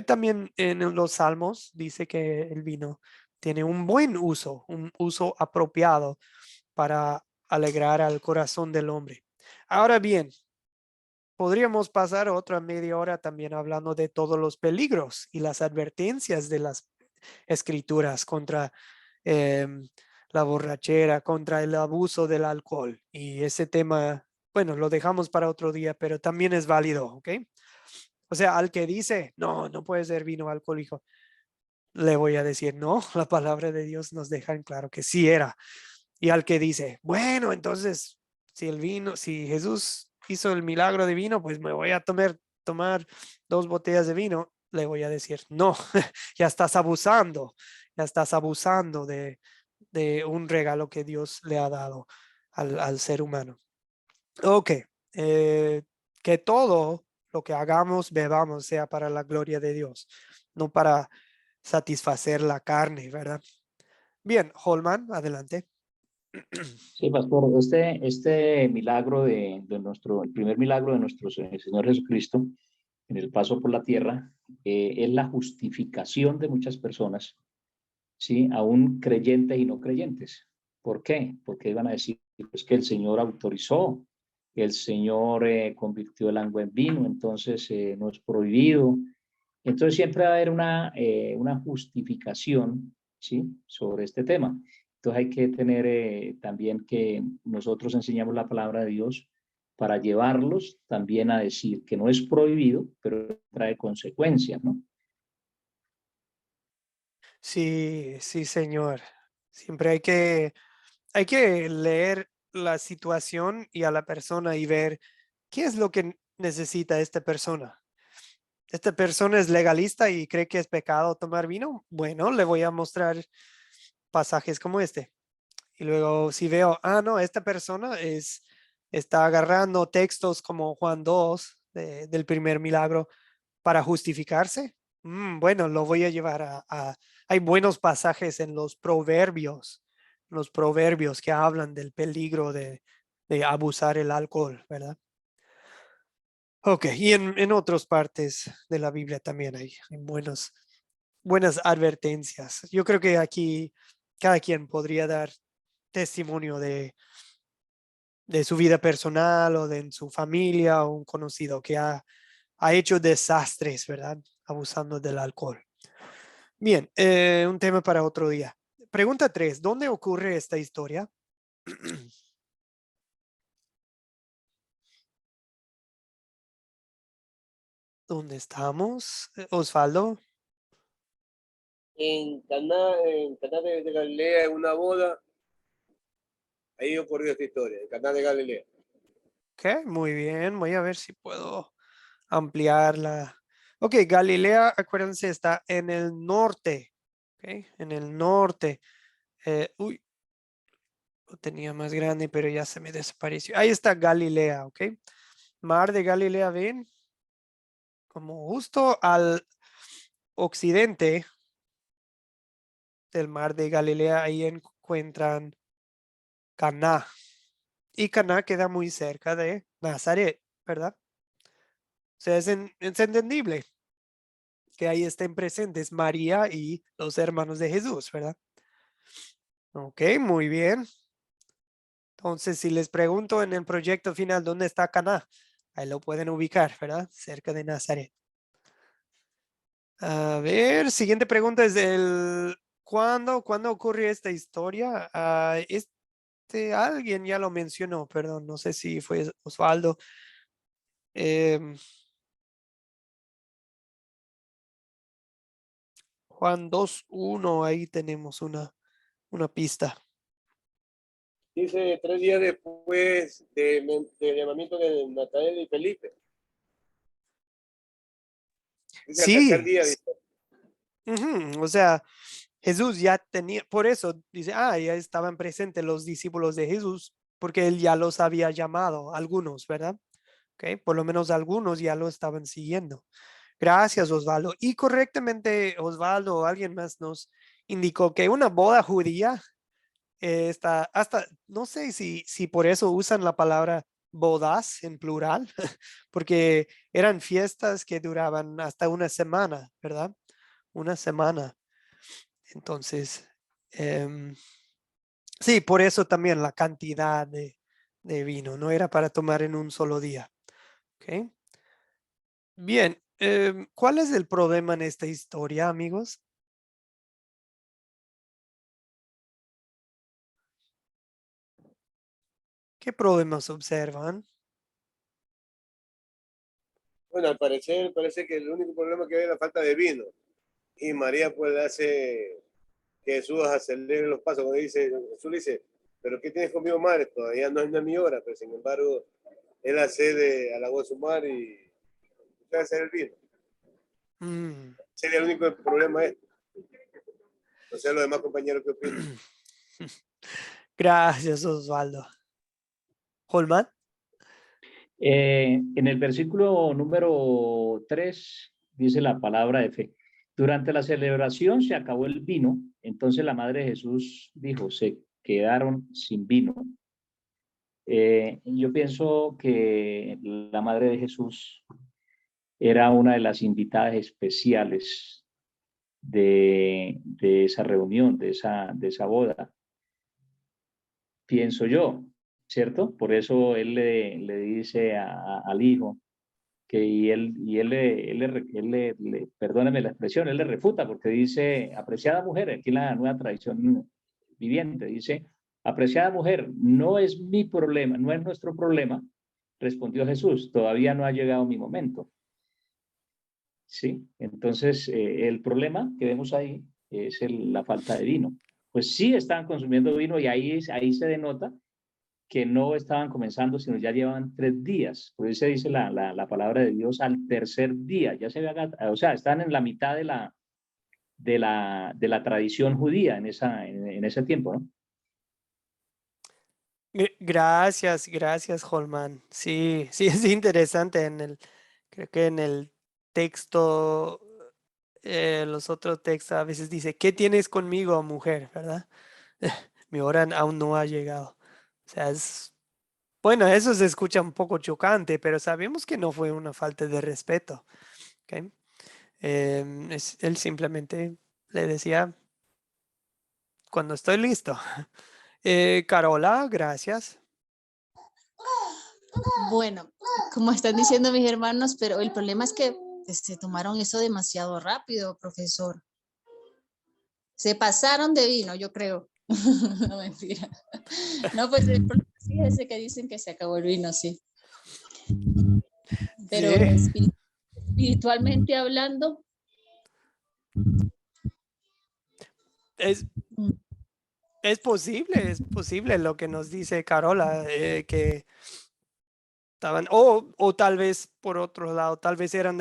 también en los Salmos dice que el vino tiene un buen uso, un uso apropiado para alegrar al corazón del hombre. Ahora bien, podríamos pasar otra media hora también hablando de todos los peligros y las advertencias de las escrituras contra em, la borrachera, contra el abuso del alcohol. Y ese tema, bueno, lo dejamos para otro día, pero también es válido, ¿ok? O sea, al que dice, no, no puede ser vino alcohólico, le voy a decir, no, la palabra de Dios nos deja en claro que sí era. Y al que dice, bueno, entonces, si Jesús hizo el milagro de vino, pues me voy a tomar 2 botellas de vino, le voy a decir, no, ya estás abusando de un regalo que Dios le ha dado al ser humano. Ok, que todo lo que hagamos, bebamos, sea para la gloria de Dios, no para satisfacer la carne, ¿verdad? Bien, Holman, adelante. Sí, pastor, este milagro el primer milagro de nuestro Señor Jesucristo en el paso por la tierra, es la justificación de muchas personas, ¿sí? Aún creyentes y no creyentes. ¿Por qué? Porque iban a decir pues, que el Señor autorizó, que el Señor convirtió el agua en vino, entonces no es prohibido. Entonces siempre va a haber una justificación, ¿sí? Sobre este tema. Entonces hay que tener también que nosotros enseñamos la palabra de Dios para llevarlos también a decir que no es prohibido, pero trae consecuencias, ¿no? Sí, sí, señor. Siempre hay que leer la situación y a la persona y ver qué es lo que necesita esta persona. Esta persona es legalista y cree que es pecado tomar vino. Bueno, le voy a mostrar pasajes como este. Y luego si veo, no, esta persona está agarrando textos como Juan 2 del primer milagro para justificarse. Bueno, lo voy a llevar hay buenos pasajes en los proverbios que hablan del peligro de abusar el alcohol, ¿verdad? Ok, y en otras partes de la Biblia también hay buenas advertencias. Yo creo que aquí cada quien podría dar testimonio de su vida personal o de en su familia o un conocido que ha hecho desastres, ¿verdad? Abusando del alcohol. Bien, un tema para otro día. Pregunta 3. ¿Dónde ocurre esta historia? ¿Dónde estamos? Osvaldo. En Caná de Galilea, en una boda, ahí ocurrió esta historia, en Caná de Galilea. Ok, muy bien. Voy a ver si puedo ampliarla. Ok, Galilea, acuérdense, está en el norte. Ok, en el norte. Uy, lo tenía más grande, pero ya se me desapareció. Ahí está Galilea, ok. Mar de Galilea, ven, como justo al occidente del mar de Galilea, ahí encuentran Caná. Y Caná queda muy cerca de Nazaret, ¿verdad? O sea, es entendible que ahí estén presentes María y los hermanos de Jesús, ¿verdad? Ok, muy bien. Entonces, si les pregunto en el proyecto final, ¿dónde está Caná? Ahí lo pueden ubicar, ¿verdad? Cerca de Nazaret. A ver, siguiente pregunta es ¿cuándo ocurre esta historia? Alguien ya lo mencionó, perdón, no sé si fue Osvaldo. Em, Juan 2:1, ahí tenemos una pista. Dice 3 días después del llamamiento de Natanael y Felipe. Dice al tercer Sí, día, dice. o sea, Jesús ya tenía, por eso dice, ya estaban presentes los discípulos de Jesús, porque él ya los había llamado, algunos, ¿verdad? Ok, por lo menos algunos ya lo estaban siguiendo. Gracias, Osvaldo. Y correctamente, Osvaldo o alguien más nos indicó que una boda judía está hasta, no sé si por eso usan la palabra bodas en plural, porque eran fiestas que duraban hasta una semana, ¿verdad? Una semana. Entonces, sí, por eso también la cantidad de vino, no era para tomar en un solo día. ¿Ok? Bien, ¿cuál es el problema en esta historia, amigos? ¿Qué problemas observan? Bueno, al parecer parece que el único problema que hay es la falta de vino. Y María pues hace que Jesús acelere los pasos. Cuando Jesús le dice, ¿pero qué tienes conmigo, madre? Todavía no es mi hora, pero sin embargo, él accede a la voz de su madre y puede hacer el vino. Mm. Sería el único problema este. No sé los demás compañeros qué opinan. Gracias, Osvaldo. Holman. En el versículo número 3 dice la palabra de fe. Durante la celebración se acabó el vino, entonces la madre de Jesús dijo, se quedaron sin vino. Yo pienso que la madre de Jesús era una de las invitadas especiales de esa reunión, de esa boda, pienso yo, ¿cierto? Por eso él le dice al hijo que perdóneme la expresión, él le refuta porque dice, apreciada mujer, aquí en la nueva tradición viviente, dice, apreciada mujer, no es mi problema, no es nuestro problema, respondió Jesús, todavía no ha llegado mi momento. Sí, entonces el problema que vemos ahí es la falta de vino. Pues sí estaban consumiendo vino y ahí se denota que no estaban comenzando, sino ya llevaban 3 días. Por eso dice la palabra de Dios al tercer día. Ya se había, o sea, están en la mitad de la tradición judía en ese tiempo, ¿no? Gracias, Holman. Sí, sí, es interesante creo que en el texto, los otros textos a veces dice, ¿qué tienes conmigo, mujer? ¿Verdad? Mi hora aún no ha llegado. O sea, bueno, eso se escucha un poco chocante, pero sabemos que no fue una falta de respeto. ¿Ok? Él simplemente le decía, cuando estoy listo. Carola, gracias. Bueno, como están diciendo mis hermanos, pero el problema es que se tomaron eso demasiado rápido, profesor. Se pasaron de vino, yo creo. No, mentira. No, pues el problema sí es ese que dicen que se acabó el vino, sí. Pero Sí. espiritualmente hablando. Es posible lo que nos dice Carola, que estaban, o tal vez por otro lado, tal vez eran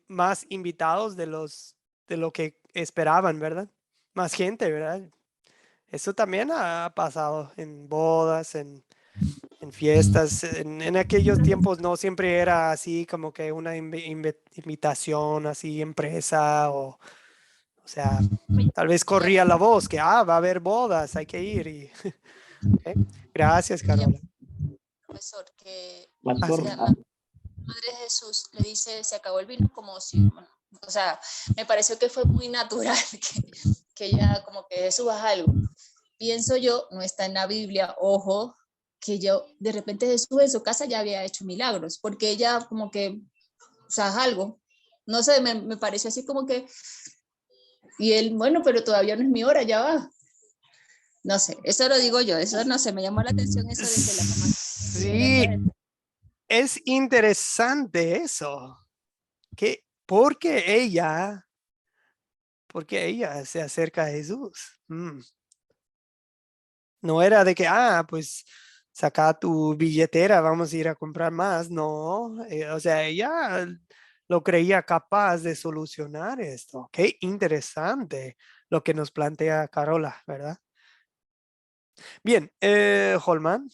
más invitados de lo que esperaban, ¿verdad? Más gente, ¿verdad? Eso también ha pasado en bodas, en fiestas. En aquellos tiempos no siempre era así como que una invitación así empresa o sea, tal vez corría la voz que, va a haber bodas, hay que ir. ¿Okay? Gracias, Carola. Profesor, que Pastor, la madre de Jesús le dice, se acabó el vino, como si, bueno, o sea, me pareció que fue muy natural que ya como que Jesús haga algo. pienso yo, no está en la Biblia, ojo, que yo, de repente Jesús en su casa ya había hecho milagros, porque ella como que, o sea, algo, no sé, me pareció así como que, y él, bueno, pero todavía no es mi hora, ya va. No sé, eso lo digo yo, eso no sé, me llamó la atención eso de que la mamá... Sí, es interesante eso. Porque ella se acerca a Jesús. No era de que, pues saca tu billetera, vamos a ir a comprar más. No, o sea, ella lo creía capaz de solucionar esto. Qué interesante lo que nos plantea Carola, ¿verdad? Bien, Holman.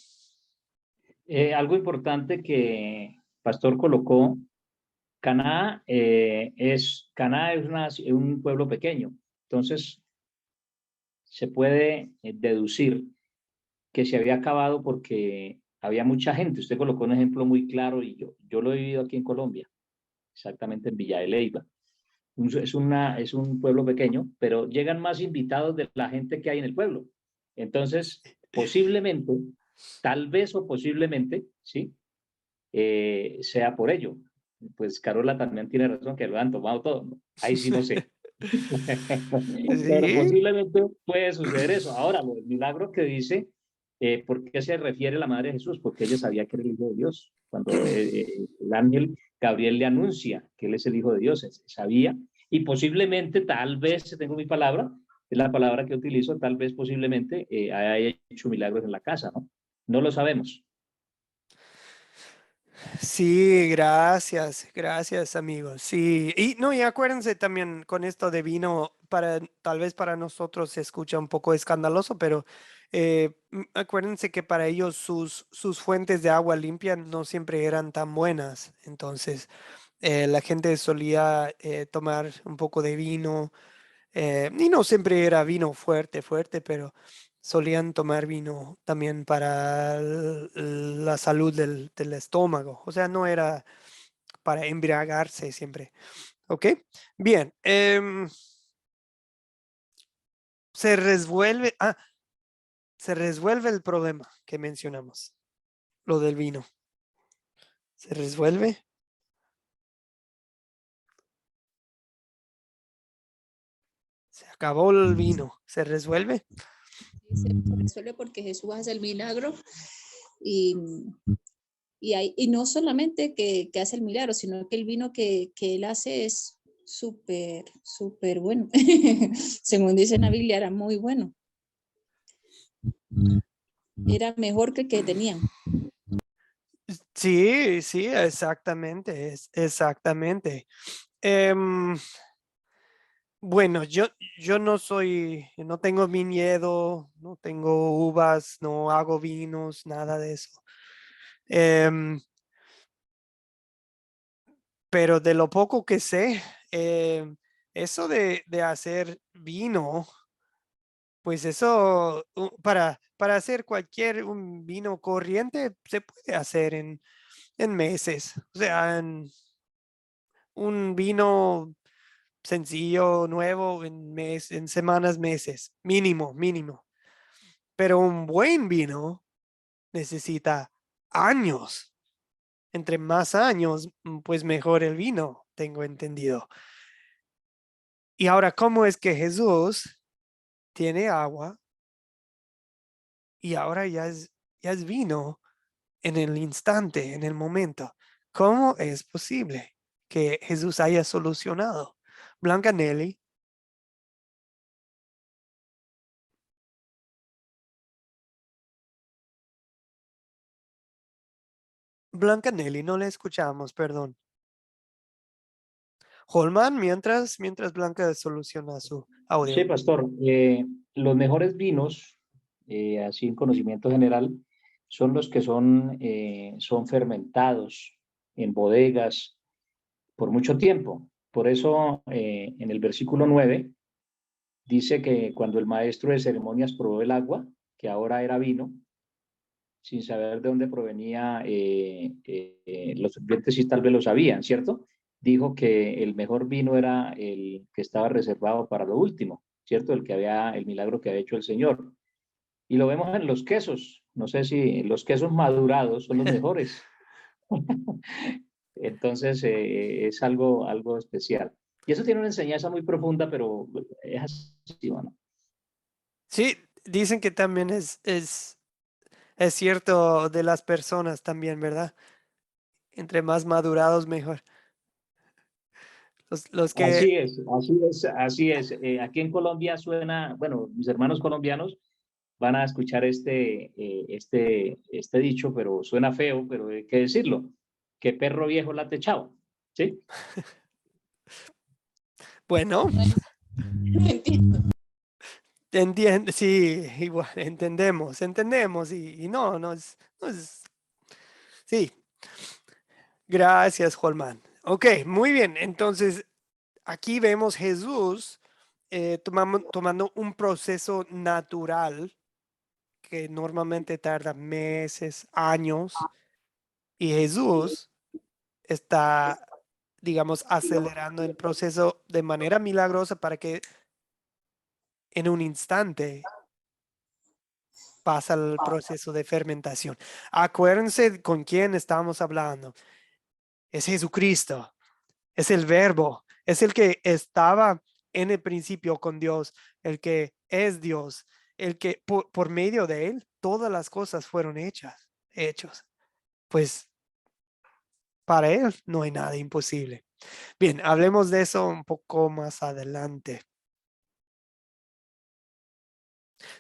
Algo importante que Pastor colocó, Caná es un pueblo pequeño, entonces se puede deducir que se había acabado porque había mucha gente. Usted colocó un ejemplo muy claro y yo lo he vivido aquí en Colombia, exactamente en Villa de Leyva. Es un pueblo pequeño, pero llegan más invitados de la gente que hay en el pueblo. Entonces, posiblemente, tal vez o posiblemente, ¿sí? Sea por ello. Pues Carola también tiene razón que lo han tomado todo, ¿no? Ahí sí no sé. Pero Sí, posiblemente puede suceder eso. Ahora, el milagro que dice, ¿por qué se refiere la Madre de Jesús? Porque ella sabía que era el Hijo de Dios. Cuando el ángel Gabriel le anuncia que él es el Hijo de Dios, sabía. Y posiblemente, tal vez, tengo mi palabra, es la palabra que utilizo, tal vez posiblemente haya hecho milagros en la casa, ¿no? No lo sabemos. sí, gracias amigos. Sí, y no, y acuérdense también con esto de vino, tal vez para nosotros se escucha un poco escandaloso, pero acuérdense que para ellos sus fuentes de agua limpia no siempre eran tan buenas. Entonces, la gente solía tomar un poco de vino, y no siempre era vino fuerte, pero solían tomar vino también para la salud del estómago. O sea, no era para embriagarse siempre. ¿Ok? Bien. Se resuelve, se resuelve el problema que mencionamos, lo del vino. Se resuelve. Se acabó el vino. Se resuelve. Se resuelve porque Jesús hace el milagro y, y no solamente que hace el milagro, sino que el vino que él hace es súper bueno. Según dice la Biblia, era muy bueno. Era mejor que el que tenían. Sí, exactamente, exactamente. Bueno, yo no tengo viñedo, no tengo uvas, no hago vinos, nada de eso. Em, pero de lo poco que sé, eso de hacer vino, pues eso, para hacer un vino corriente se puede hacer en meses. O sea, un vino sencillo, nuevo, en semanas, meses, mínimo. Pero un buen vino necesita años. Entre más años, pues mejor el vino, tengo entendido. Y ahora, ¿cómo es que Jesús tiene agua y ahora ya es vino en el instante, en el momento? ¿Cómo es posible que Jesús haya solucionado? Blanca Nelly. Blanca Nelly, no le escuchamos, perdón. Holman, mientras Blanca soluciona su Sí, audio. pastor. Los mejores vinos, así en conocimiento general, son los que son fermentados en bodegas por mucho tiempo. Por eso, en el versículo 9, dice que cuando el maestro de ceremonias probó el agua, que ahora era vino, sin saber de dónde provenía, los sirvientes sí tal vez lo sabían, ¿cierto? Dijo que el mejor vino era el que estaba reservado para lo último, ¿cierto? El milagro que había hecho el Señor. Y lo vemos en los quesos. No sé si los quesos madurados son los mejores. Entonces, es algo especial. Y eso tiene una enseñanza muy profunda, pero es así, bueno. Sí, dicen que también es cierto de las personas también, ¿verdad? Entre más madurados, mejor. Los que, Así es, así es, así es. Aquí en Colombia suena, bueno, mis hermanos colombianos van a escuchar este dicho, pero suena feo, pero hay que decirlo, que perro viejo late chao, ¿sí? bueno, No entiendo. sí, igual, entendemos y no, no es, sí, gracias, Holman. Ok, muy bien, entonces aquí vemos Jesús tomando un proceso natural que normalmente tarda meses, años, y Jesús está, digamos, acelerando el proceso de manera milagrosa para que en un instante pasa el proceso de fermentación. Acuérdense con quién estamos hablando. Es Jesucristo, es el Verbo, es el que estaba en el principio con Dios, el que es Dios, el que por medio de él todas las cosas fueron hechos. Pues para él no hay nada imposible. Bien, hablemos de eso un poco más adelante.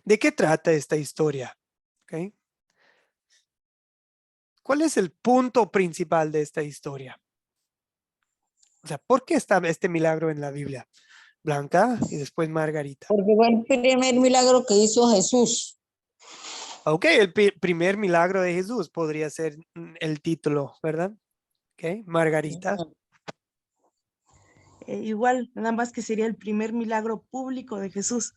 ¿De qué trata esta historia? ¿Okay? ¿Cuál es el punto principal de esta historia? O sea, ¿por qué está este milagro en la Biblia? Blanca y después Margarita. Porque fue el primer milagro que hizo Jesús. Ok, el primer milagro de Jesús podría ser el título, ¿verdad? Ok, Margarita. Igual, nada más que sería el primer milagro público de Jesús.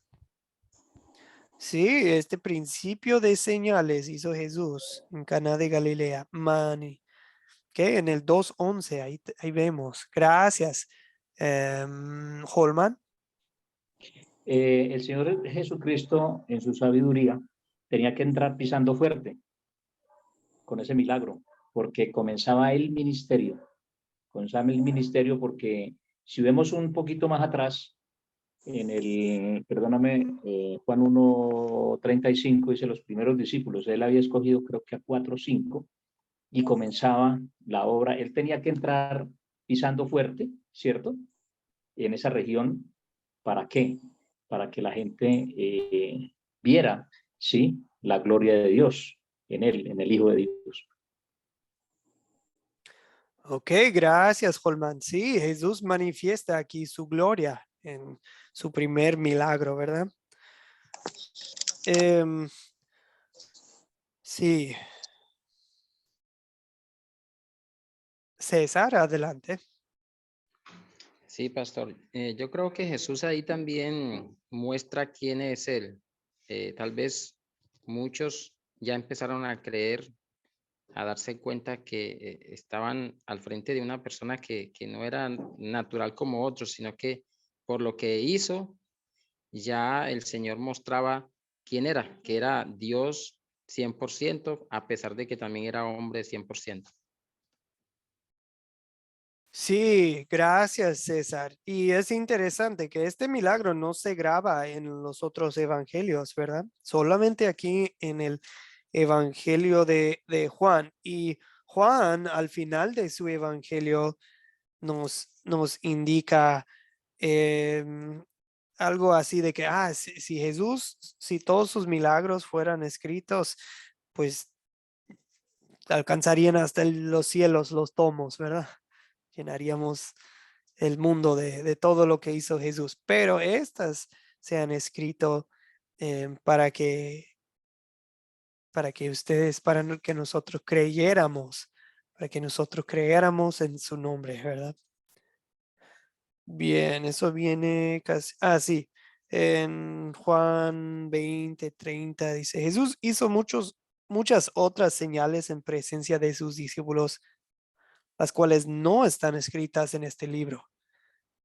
Sí, este principio de señales hizo Jesús en Caná de Galilea. Mani. Ok, en el 2:11, ahí vemos. Gracias. Holman. El Señor Jesucristo, en su sabiduría, tenía que entrar pisando fuerte con ese milagro, porque comenzaba el ministerio. Comenzaba el ministerio porque si vemos un poquito más atrás, perdóname, Juan 1:35 dice los primeros discípulos, él había escogido creo que a 4 o 5 y comenzaba la obra, él tenía que entrar pisando fuerte, ¿cierto? En esa región, ¿para qué? Para que la gente viera, ¿sí? La gloria de Dios en él, en el Hijo de Dios. Ok, gracias, Holman. Sí, Jesús manifiesta aquí su gloria en su primer milagro, ¿verdad? Sí. César, adelante. Sí, pastor. Yo creo que Jesús ahí también muestra quién es Él. Tal vez muchos ya empezaron a creer, a darse cuenta que estaban al frente de una persona que no era natural como otros, sino que por lo que hizo, ya el Señor mostraba quién era, que era Dios 100%, a pesar de que también era hombre 100%. Sí, gracias, César. Y es interesante que este milagro no se graba en los otros evangelios, ¿verdad? Solamente aquí en el evangelio de Juan. Y Juan, al final de su evangelio, nos indica algo así de que, si Jesús, si todos sus milagros fueran escritos, pues alcanzarían hasta los cielos los tomos, ¿verdad? Llenaríamos el mundo de todo lo que hizo Jesús, pero estas se han escrito para que ustedes, que nosotros creyéramos, para que nosotros creyéramos en su nombre, ¿verdad? Bien, eso viene casi, sí, en Juan 20:30 dice, Jesús hizo muchas otras señales en presencia de sus discípulos, las cuales no están escritas en este libro,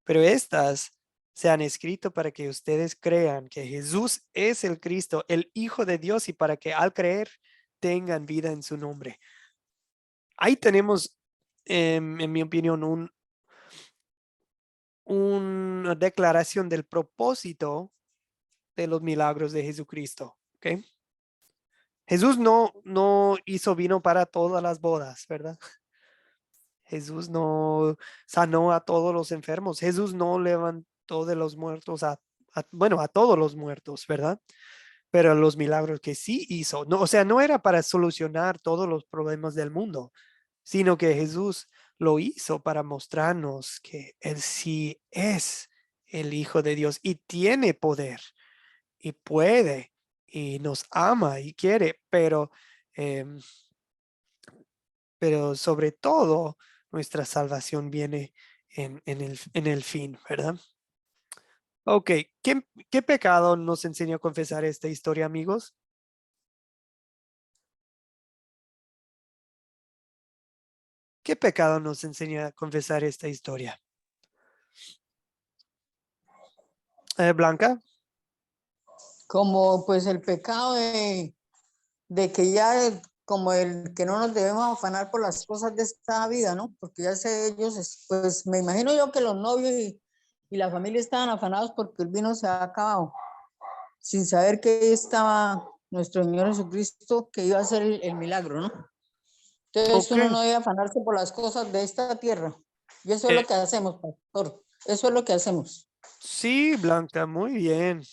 pero estas se han escrito para que ustedes crean que Jesús es el Cristo, el Hijo de Dios, y para que al creer tengan vida en su nombre. Ahí tenemos, en mi opinión, una declaración del propósito de los milagros de Jesucristo. ¿Ok? Jesús no hizo vino para todas las bodas, ¿verdad? Jesús no sanó a todos los enfermos. Jesús no levantó de los muertos bueno, a todos los muertos, ¿verdad? Pero los milagros que sí hizo, no, o sea, no era para solucionar todos los problemas del mundo, sino que Jesús lo hizo para mostrarnos que Él sí es el Hijo de Dios y tiene poder y puede y nos ama y quiere, em, pero sobre todo nuestra salvación viene en el fin, ¿verdad? Ok, ¿qué pecado nos enseñó a confesar esta historia, amigos? ¿Qué pecado nos enseña a confesar esta historia? Blanca. Como pues el pecado de que ya como el que no nos debemos afanar por las cosas de esta vida, ¿no? Porque ya sé ellos, pues me imagino yo que los novios y la familia estaban afanados porque el vino se ha acabado, sin saber que ahí estaba nuestro Señor Jesucristo que iba a hacer el milagro, ¿no? Entonces Ok. uno no debe afanarse por las cosas de esta tierra. Y eso es Eh, lo que hacemos, pastor. Eso es lo que hacemos. sí, Blanca, muy bien.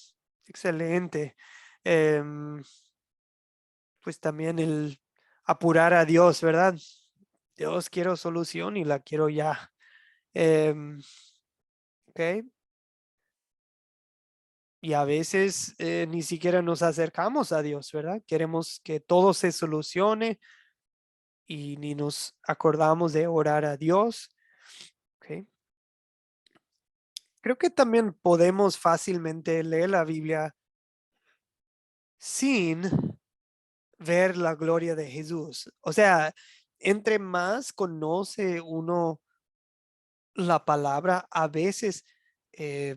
Excelente. Em, pues también el apurar a Dios, ¿verdad? Dios, quiero solución y la quiero ya. Em, ok. Y a veces ni siquiera nos acercamos a Dios, ¿verdad? Queremos que todo se solucione y ni nos acordamos de orar a Dios. Ok. Creo que también podemos fácilmente leer la Biblia sin ver la gloria de Jesús. O sea, entre más conoce uno la palabra, a veces eh,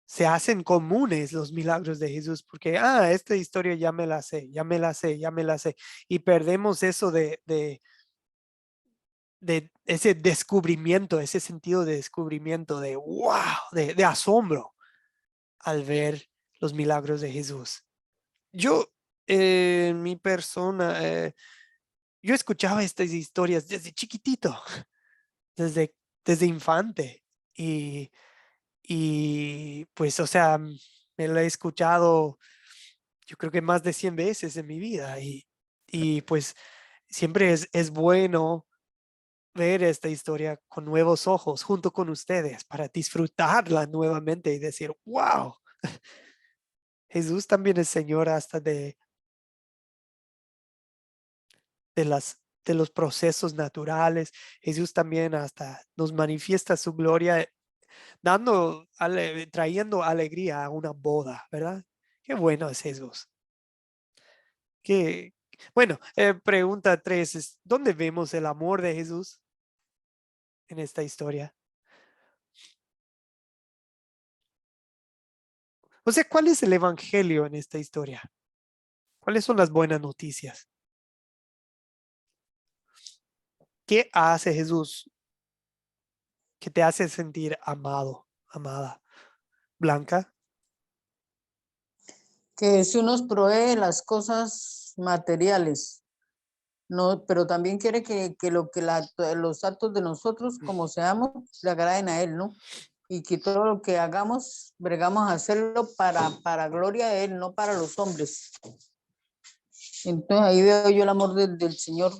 se hacen comunes los milagros de Jesús, porque, esta historia ya me la sé, ya me la sé, ya me la sé, y perdemos eso de ese descubrimiento, ese sentido de descubrimiento, de wow, de asombro al ver los milagros de Jesús. Yo, mi persona, yo escuchaba estas historias desde chiquitito, desde, desde infante, y, y pues, o sea, me lo he escuchado, yo creo que más de 100 veces en mi vida, y pues siempre es bueno ver esta historia con nuevos ojos junto con ustedes para disfrutarla nuevamente y decir, wow, Jesús también es Señor hasta de los procesos naturales. Jesús también hasta nos manifiesta su gloria, trayendo alegría a una boda, ¿verdad? Qué bueno es Jesús. Qué, bueno, pregunta 3 es, ¿dónde vemos el amor de Jesús en esta historia? O sea, ¿cuál es el evangelio en esta historia? ¿Cuáles son las buenas noticias? ¿Qué hace Jesús que te hace sentir amado, amada? Blanca. Que Jesús nos provee las cosas materiales, no, pero también quiere que los actos de nosotros, como seamos, le agraden a Él, ¿no? Y que todo lo que hagamos, bregamos a hacerlo para gloria de Él, no para los hombres. Entonces ahí veo yo el amor del Señor,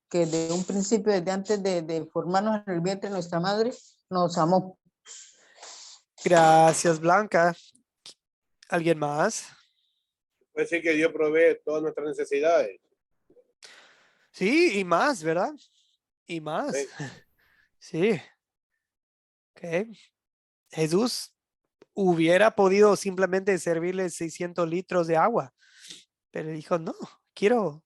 que desde un principio, desde antes de formarnos en el vientre de nuestra madre, nos amó. Gracias, Blanca. ¿Alguien más? Puede decir que Dios provee todas nuestras necesidades. Sí, y más, ¿verdad? Y más. ¿Sí? Sí. Ok. Jesús hubiera podido simplemente servirle 600 litros de agua, pero dijo, no, quiero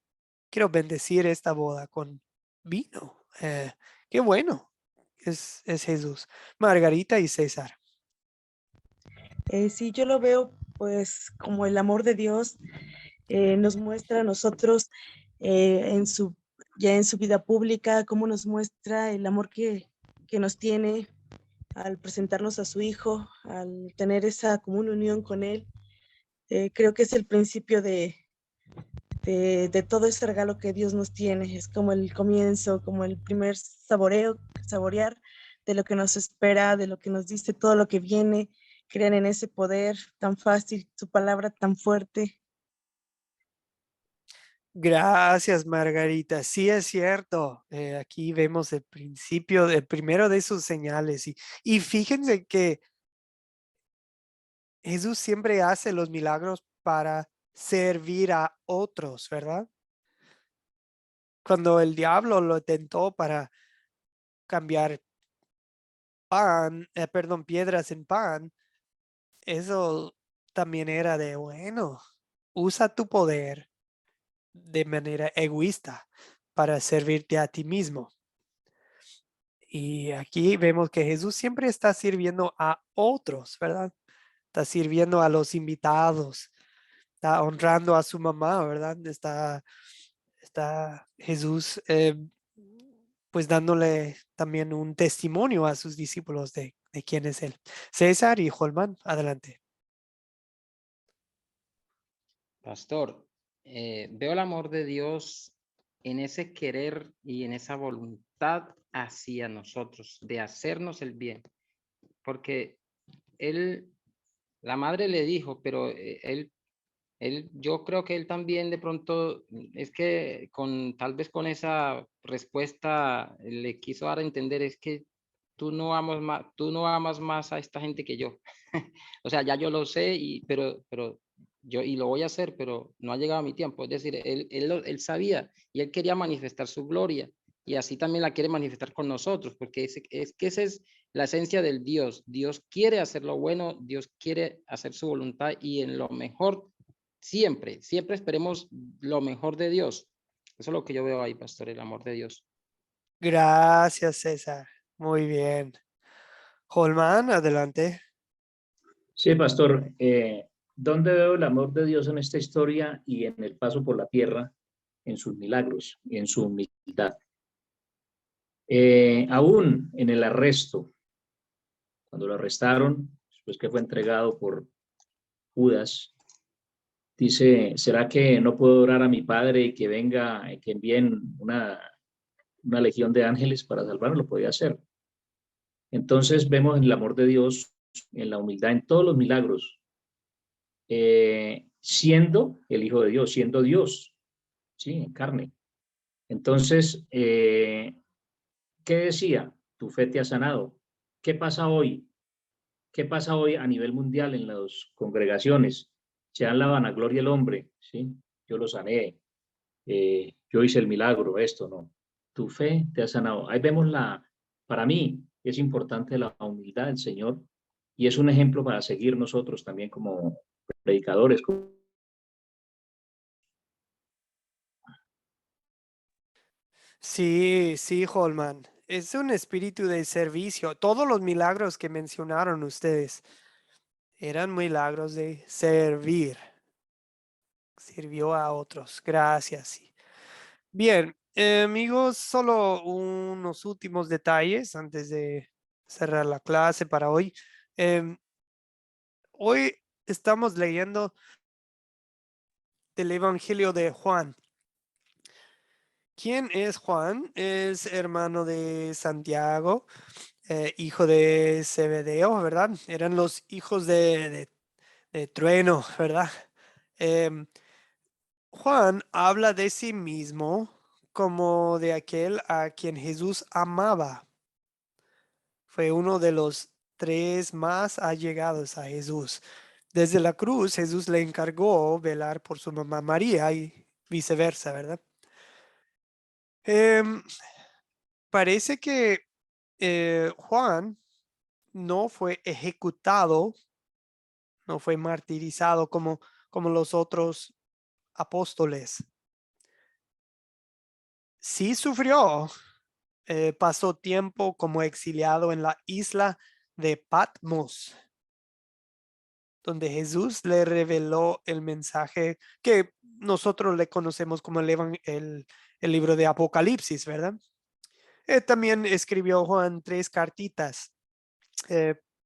bendecir esta boda con vino. Qué bueno es Jesús. Margarita y César. Sí, yo lo veo pues como el amor de Dios nos muestra a nosotros ya en su vida pública, cómo nos muestra el amor que nos tiene al presentarnos a su Hijo, al tener esa común unión con Él. Creo que es el principio de todo ese regalo que Dios nos tiene. Es como el comienzo, como el primer saborear de lo que nos espera, de lo que nos dice, todo lo que viene. Crean en ese poder tan fácil, su palabra tan fuerte. Gracias, Margarita. Sí, es cierto. Aquí vemos el principio, el primero de sus señales. Y fíjense que Jesús siempre hace los milagros para servir a otros, ¿verdad? Cuando el diablo lo tentó para cambiar piedras en pan, eso también era de, bueno, usa tu poder de manera egoísta para servirte a ti mismo. Y aquí vemos que Jesús siempre está sirviendo a otros, ¿verdad? Está sirviendo a los invitados, está honrando a su mamá, ¿verdad? Está Jesús pues dándole también un testimonio a sus discípulos de quién es Él. César y Holman, adelante. Pastor, veo el amor de Dios en ese querer y en esa voluntad hacia nosotros, de hacernos el bien, porque la madre le dijo, pero yo creo que él también de pronto, es que tal vez con esa respuesta le quiso dar a entender, es que tú no amas más a esta gente que yo. O sea, ya yo lo sé, pero yo lo voy a hacer, pero no ha llegado mi tiempo. Es decir, él sabía y él quería manifestar su gloria y así también la quiere manifestar con nosotros, porque es que esa es la esencia del Dios. Dios quiere hacer lo bueno, Dios quiere hacer su voluntad y en lo mejor, siempre esperemos lo mejor de Dios. Eso es lo que yo veo ahí, pastor, el amor de Dios. Gracias, César. Muy bien. Holman, adelante. Sí, pastor, ¿dónde veo el amor de Dios en esta historia y en el paso por la tierra, en sus milagros y en su humildad? Aún en el arresto, cuando lo arrestaron, después que fue entregado por Judas, dice, ¿será que no puedo orar a mi Padre y que venga, que envíen una legión de ángeles para salvarlo? Lo podía hacer. Entonces vemos el amor de Dios en la humildad, en todos los milagros, siendo el Hijo de Dios, siendo Dios, ¿sí? En carne. Entonces, ¿qué decía? Tu fe te ha sanado. ¿Qué pasa hoy? ¿Qué pasa hoy a nivel mundial en las congregaciones? Se dan la vanagloria el hombre, ¿sí? Yo lo sané, yo hice el milagro, esto, no. Tu fe te ha sanado. Ahí vemos para mí es importante la humildad del Señor y es un ejemplo para seguir nosotros también como predicadores. Sí, sí, Holman. Es un espíritu de servicio. Todos los milagros que mencionaron ustedes eran milagros de servir. Sirvió a otros. Gracias. Sí. Bien, amigos, solo unos últimos detalles antes de cerrar la clase para hoy. Em, Hoy estamos leyendo del Evangelio de Juan. ¿Quién es Juan? Es hermano de Santiago, hijo de Zebedeo, ¿verdad? Eran los hijos de trueno, ¿verdad? Em, Juan habla de sí mismo como de aquel a quien Jesús amaba. Fue uno de los tres más allegados a Jesús. Desde la cruz, Jesús le encargó velar por su mamá María y viceversa, ¿verdad? Em, Parece que Juan no fue ejecutado, no fue martirizado como los otros apóstoles. Sí sufrió, pasó tiempo como exiliado en la isla de Patmos. donde Jesús le reveló el mensaje que nosotros le conocemos como el libro de Apocalipsis, ¿verdad? También escribió Juan 3 cartitas,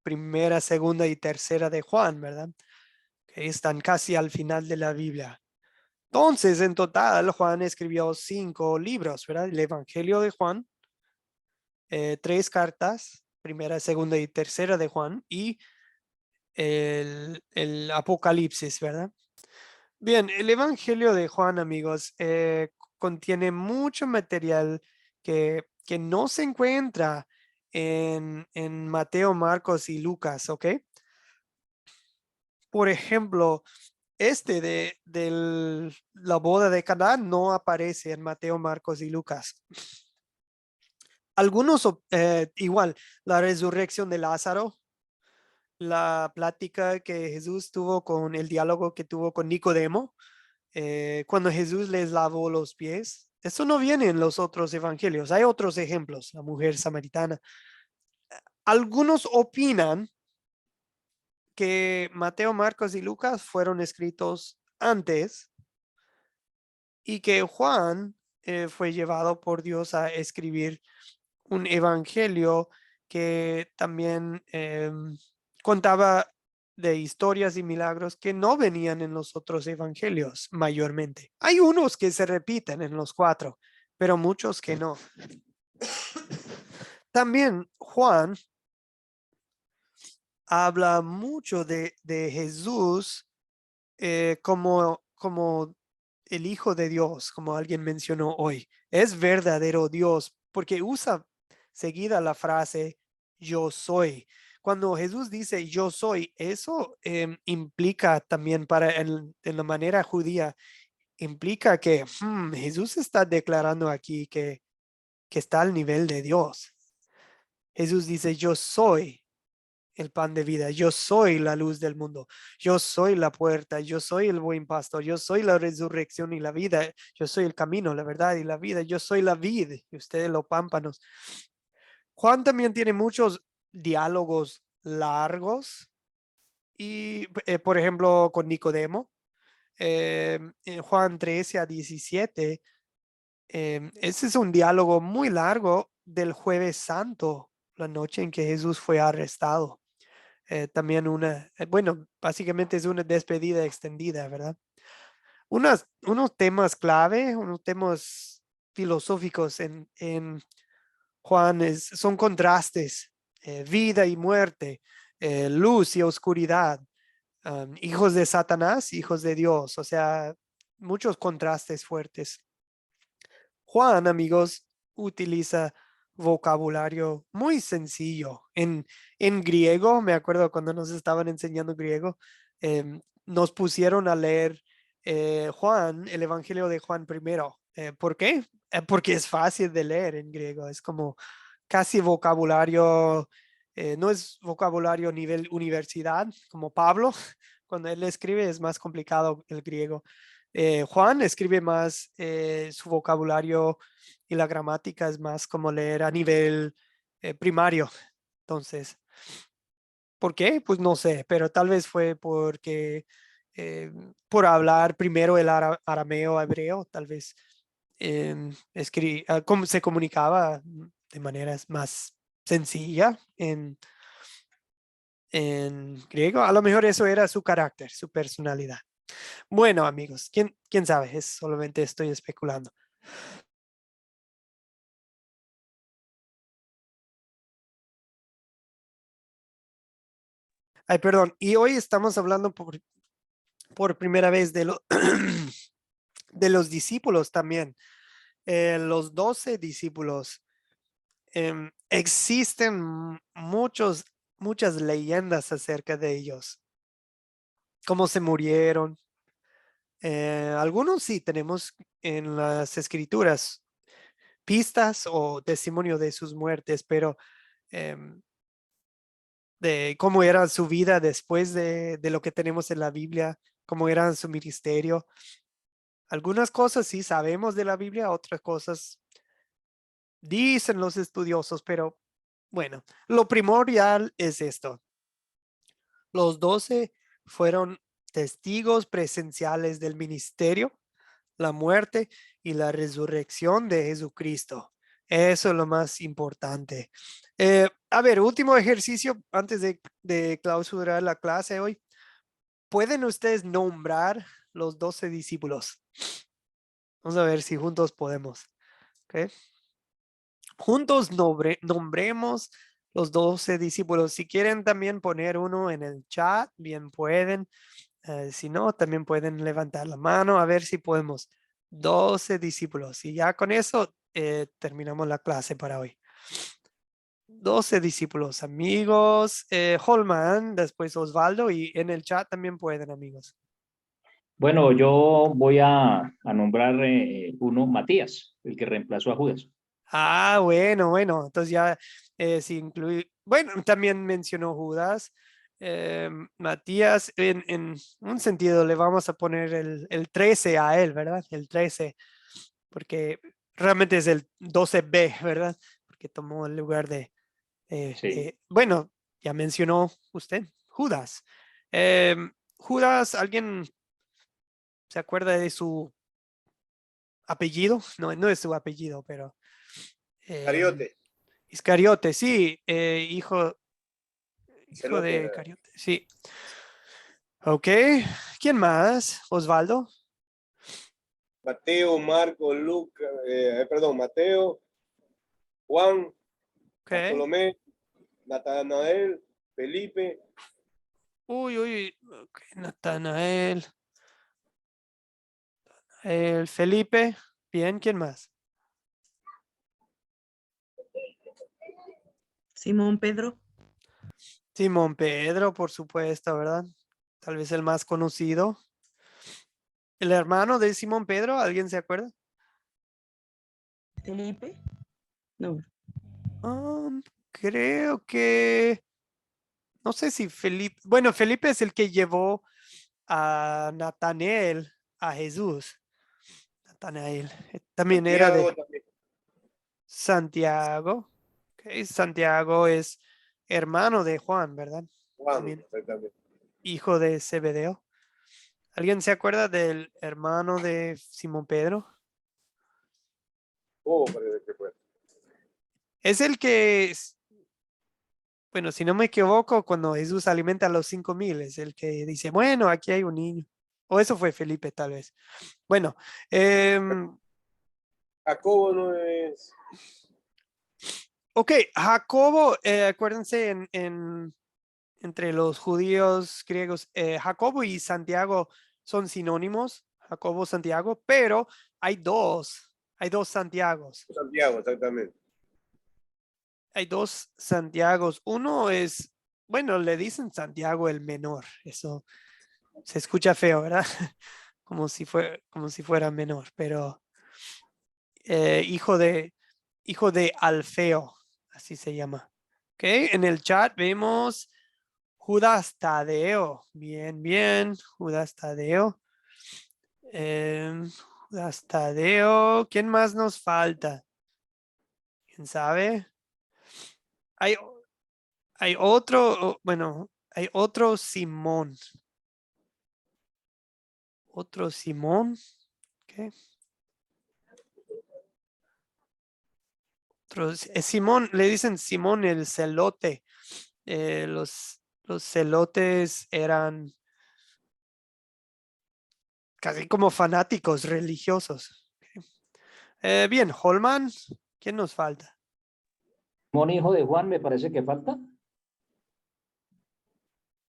primera, segunda y tercera de Juan, ¿verdad? Que están casi al final de la Biblia. Entonces, en total, Juan escribió 5 libros, ¿verdad? El Evangelio de Juan, 3 cartas, primera, segunda y tercera de Juan, y el Apocalipsis, ¿verdad? Bien, el Evangelio de Juan, amigos, contiene mucho material que no se encuentra en Mateo, Marcos y Lucas, ¿ok? Por ejemplo, de la boda de Caná no aparece en Mateo, Marcos y Lucas. Algunos, igual, la resurrección de Lázaro, la plática que Jesús tuvo el diálogo que tuvo con Nicodemo, cuando Jesús les lavó los pies. Eso no viene en los otros evangelios. Hay otros ejemplos, la mujer samaritana. Algunos opinan que Mateo, Marcos y Lucas fueron escritos antes y que Juan fue llevado por Dios a escribir un evangelio que también contaba de historias y milagros que no venían en los otros evangelios mayormente. Hay unos que se repiten en los 4, pero muchos que no. También Juan habla mucho de Jesús como el Hijo de Dios, como alguien mencionó hoy. Es verdadero Dios, porque usa seguida la frase yo soy. Cuando Jesús dice yo soy, eso implica también en la manera judía, implica que Jesús está declarando aquí que está al nivel de Dios. Jesús dice yo soy el pan de vida, yo soy la luz del mundo, yo soy la puerta, yo soy el buen pastor, yo soy la resurrección y la vida, yo soy el camino, la verdad y la vida, yo soy la vid y ustedes los pámpanos. Juan también tiene muchos diálogos largos y, por ejemplo, con Nicodemo, en Juan 13 a 17, ese es un diálogo muy largo del Jueves Santo, la noche en que Jesús fue arrestado. También bueno, básicamente es una despedida extendida, ¿verdad? Unos temas clave, unos temas filosóficos en Juan son contrastes, vida y muerte, luz y oscuridad, hijos de Satanás, hijos de Dios, o sea, muchos contrastes fuertes. Juan, amigos, utiliza vocabulario muy sencillo. En griego, me acuerdo cuando nos estaban enseñando griego, nos pusieron a leer Juan, el Evangelio de Juan primero. ¿Por qué? Porque es fácil de leer en griego. Es como casi vocabulario, no es vocabulario nivel universidad, como Pablo. Cuando él escribe es más complicado el griego. Juan escribe más, su vocabulario y la gramática es más como leer a nivel primario. Entonces, ¿por qué? Pues no sé, pero tal vez fue porque por hablar primero el arameo hebreo, tal vez se comunicaba de manera más sencilla en griego. A lo mejor eso era su carácter, su personalidad. Bueno, amigos, ¿quién sabe? Solamente estoy especulando. Ay, perdón. Y hoy estamos hablando por primera vez de los discípulos también. Los 12 discípulos. Existen muchas leyendas acerca de ellos. Cómo se murieron. Algunos sí tenemos en las escrituras pistas o testimonio de sus muertes, pero de cómo era su vida después de lo que tenemos en la Biblia, cómo era su ministerio. Algunas cosas sí sabemos de la Biblia, otras cosas dicen los estudiosos, pero bueno, lo primordial es esto. Los 12 fueron testigos presenciales del ministerio, la muerte y la resurrección de Jesucristo. Eso es lo más importante. A ver, último ejercicio antes de clausurar la clase hoy. ¿Pueden ustedes nombrar los 12 discípulos? Vamos a ver si juntos podemos. ¿Ok? Juntos nombremos los 12 discípulos. Si quieren también poner uno en el chat, bien pueden. Si no, también pueden levantar la mano a ver si podemos. 12 discípulos. Y ya con eso terminamos la clase para hoy. 12 discípulos, amigos. Holman, después Osvaldo y en el chat también pueden, amigos. Bueno, yo voy a nombrar uno, Matías, el que reemplazó a Judas. Ah, bueno. Entonces ya se incluye. Bueno, también mencionó Judas. Matías, en un sentido le vamos a poner el 13 a él, ¿verdad? El 13, porque realmente es el 12B, ¿verdad? Porque tomó el lugar de, Sí. bueno, ya mencionó usted, Judas. Judas, ¿alguien se acuerda de su apellido? No, no es su apellido, pero... Cariote, Iscariote, sí, hijo celote de era. Cariote, sí. Ok, ¿quién más? Osvaldo. Mateo, Marco, Lucas, perdón, Mateo, Juan, Ok. Bartolomé, Natanael, Felipe, Uy, ok, Natanael. El Felipe. Bien, ¿quién más? Simón Pedro, Simón Pedro, por supuesto, ¿verdad? Tal vez el más conocido. El hermano de Simón Pedro, ¿alguien se acuerda? Felipe, no, Creo que, no sé si Felipe, bueno, Felipe es el que llevó a Natanael a Jesús. Natanael, también era Santiago de también. Santiago. Ok, Santiago es hermano de Juan, ¿verdad? Juan, También exactamente. hijo de Zebedeo. ¿Alguien se acuerda del hermano de Simón Pedro? Oh, parece que fue. Es el que, bueno, si no me equivoco, cuando Jesús alimenta a los 5,000, es el que dice, bueno, aquí hay un niño. O eso fue Felipe, tal vez. Bueno, Jacobo no es. ok, Jacobo, acuérdense entre los judíos griegos, Jacobo y Santiago son sinónimos, Jacobo, Santiago, pero hay dos Santiagos. Santiago, exactamente. Hay dos Santiagos. Uno es, bueno, le dicen Santiago el menor. Eso se escucha feo, ¿verdad? Como si fuera menor, pero hijo de Alfeo, así se llama. Ok, en el chat vemos Judas Tadeo. Bien, Judas Tadeo. Judas Tadeo. ¿Quién más nos falta? ¿Quién sabe? Hay, hay otro, bueno, hay otro Simón. Otro Simón. Ok. Simón, le dicen Simón el celote. Los celotes eran casi como fanáticos religiosos. Bien, Holman, ¿quién nos falta? Simón, hijo de Juan, me parece que falta.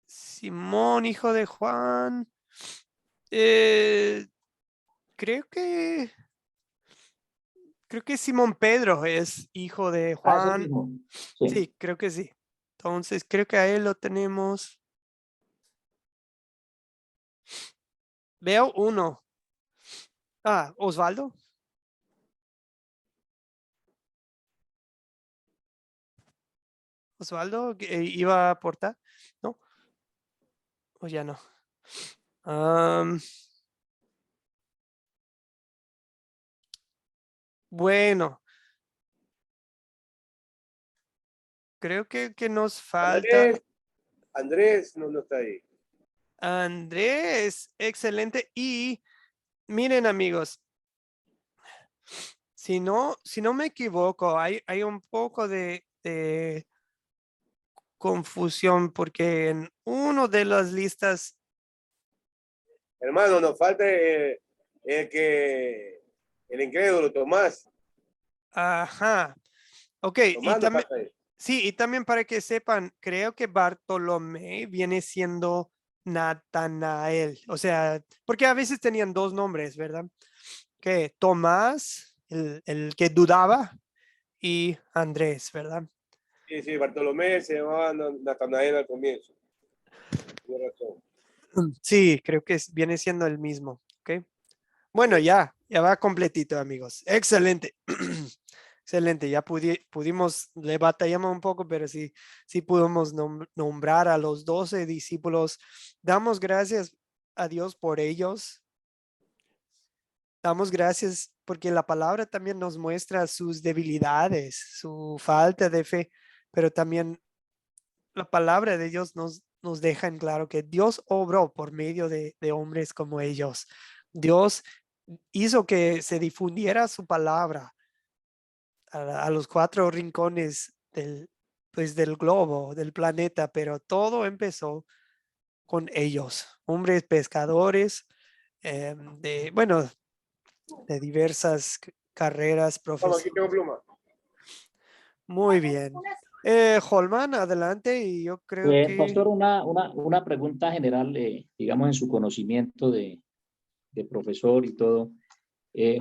Simón, hijo de Juan. Eh, creo que Simón Pedro es hijo de Ah, es el Juan. mismo. Sí. Sí, creo que sí. Entonces, creo que a él lo tenemos. Veo uno. Ah, Osvaldo. Osvaldo iba a aportar, ¿no? O ya no. Bueno, creo que nos falta. Andrés, no está ahí. Andrés, excelente. Y miren, amigos, si no me equivoco, hay un poco de confusión porque en uno de las listas, Hermano, nos falta el incrédulo, Tomás. ajá, ok, y Tomás no también, falta ahí. sí, y también para que sepan, creo que Bartolomé viene siendo Natanael, o sea, porque a veces tenían dos nombres, ¿verdad? Que Tomás, el que dudaba, y Andrés, ¿verdad? Sí, sí, Bartolomé se llamaba Natanael al comienzo. Tiene razón. Sí, creo que viene siendo el mismo, ¿ok? Bueno, ya va completito, amigos. Excelente. Excelente, ya pudimos, le batallamos un poco, pero sí pudimos nombrar a los 12 discípulos. Damos gracias a Dios por ellos. Damos gracias porque la palabra también nos muestra sus debilidades, su falta de fe, pero también la palabra de Dios nos deja en claro que Dios obró por medio de hombres como ellos. Dios hizo que se difundiera su palabra a los cuatro rincones pues, del globo, del planeta, pero todo empezó con ellos, hombres pescadores, bueno, de diversas carreras Vamos, aquí tengo profesionales. pluma. Muy bien. Holman, adelante, y yo creo que Pastor, una pregunta general, digamos, en su conocimiento de profesor y todo.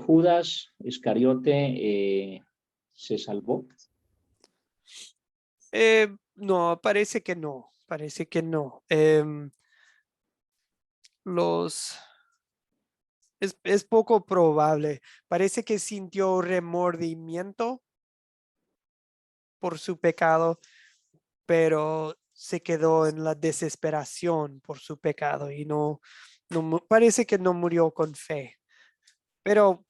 Judas Iscariote se salvó. no, parece que no. Los es poco probable. Parece que sintió remordimiento por su pecado, pero se quedó en la desesperación por su pecado y parece que no murió con fe. Pero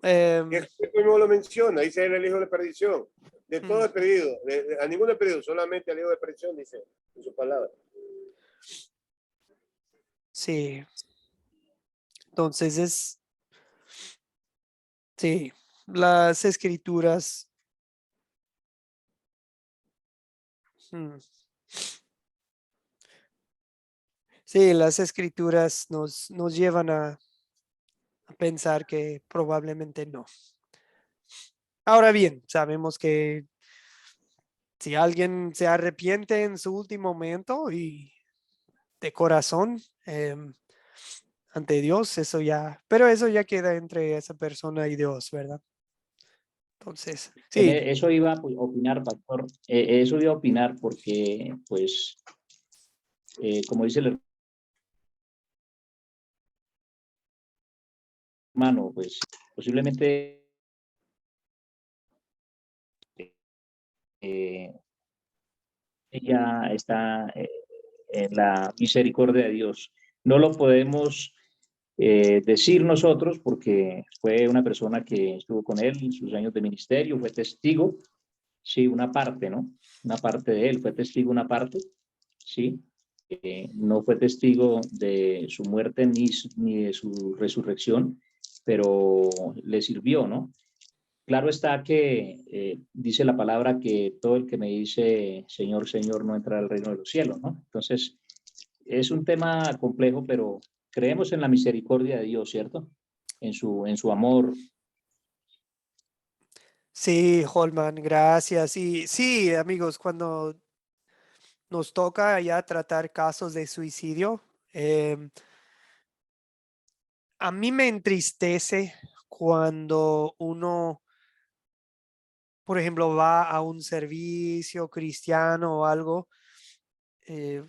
Y el mismo lo menciona, dice él el hijo de perdición. De todo mm, es perdido, a ninguno es perdido, solamente al hijo de perdición, dice en su palabra. sí, entonces sí, las escrituras. mm, Sí, las escrituras nos llevan a pensar que probablemente no. Ahora bien, sabemos que si alguien se arrepiente en su último momento y de corazón ante Dios, pero eso ya queda entre esa persona y Dios, ¿verdad? Entonces, sí, Eso iba a opinar, Pastor. Eso iba a opinar porque, pues, como dice el hermano, pues posiblemente eh, ella está en la misericordia de Dios. No lo podemos decir nosotros porque fue una persona que estuvo con él en sus años de ministerio, fue testigo, sí, una parte, ¿no? Una parte de él, fue testigo una parte, sí. No fue testigo de su muerte ni de su resurrección, pero le sirvió, ¿no? Claro está que dice la palabra que todo el que me dice Señor, Señor no entra al reino de los cielos, ¿no? Entonces, es un tema complejo, pero creemos en la misericordia de Dios, ¿cierto? En su amor. sí, Holman, gracias. Y sí, amigos, cuando nos toca ya tratar casos de suicidio, a mí me entristece cuando uno, por ejemplo, va a un servicio cristiano o algo,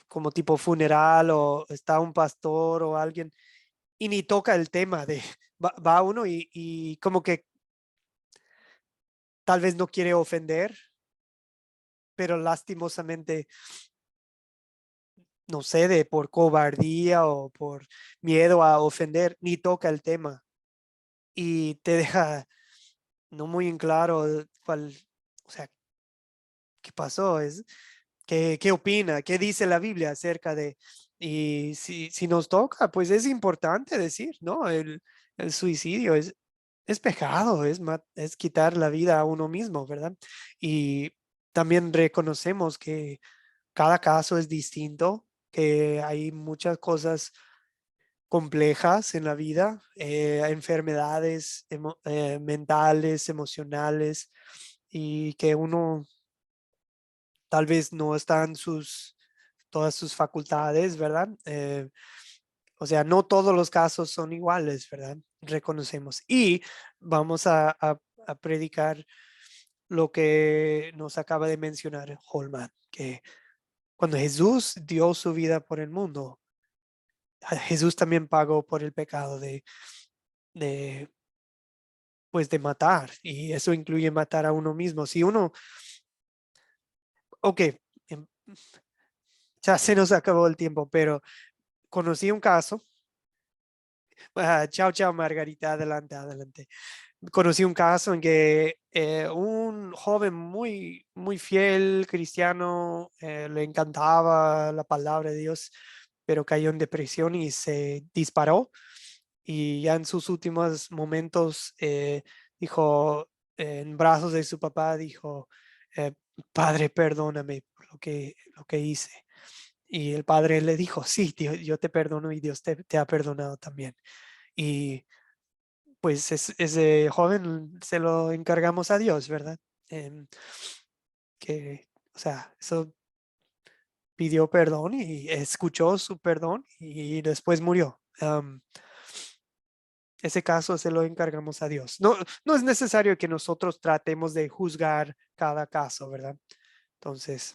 como tipo funeral o está un pastor o alguien y ni toca el tema de, va uno y como que tal vez no quiere ofender, pero lastimosamente, no sé, por cobardía o por miedo a ofender, ni toca el tema y te deja no muy en claro cuál, o sea, qué pasó, qué opina, qué dice la Biblia acerca Y si nos toca, pues es importante decir, ¿no? El suicidio es pecado, es quitar la vida a uno mismo, ¿verdad? Y también reconocemos que cada caso es distinto, que hay muchas cosas complejas en la vida, enfermedades mentales, emocionales, y que uno tal vez no está en todas sus facultades, ¿verdad? O sea, no todos los casos son iguales, ¿verdad? Reconocemos. Y vamos a predicar lo que nos acaba de mencionar Holman, que cuando Jesús dio su vida por el mundo, Jesús también pagó por el pecado de, pues de matar, y eso incluye matar a uno mismo. Si uno, ok, em, ya se nos acabó el tiempo, pero conocí un caso. Chao, chao, Margarita, adelante, adelante. Conocí un caso en que un joven muy, muy fiel cristiano, le encantaba la palabra de Dios, pero cayó en depresión y se disparó. Y ya en sus últimos momentos dijo, en brazos de su papá, dijo, eh, Padre, perdóname por lo que hice. Y el padre le dijo, sí, Dios, yo te perdono y Dios te ha perdonado también. Y pues ese joven se lo encargamos a Dios, ¿verdad? Em, o sea, eso pidió perdón y escuchó su perdón y después murió. Ese caso se lo encargamos a Dios. No, no es necesario que nosotros tratemos de juzgar cada caso, ¿verdad? Entonces,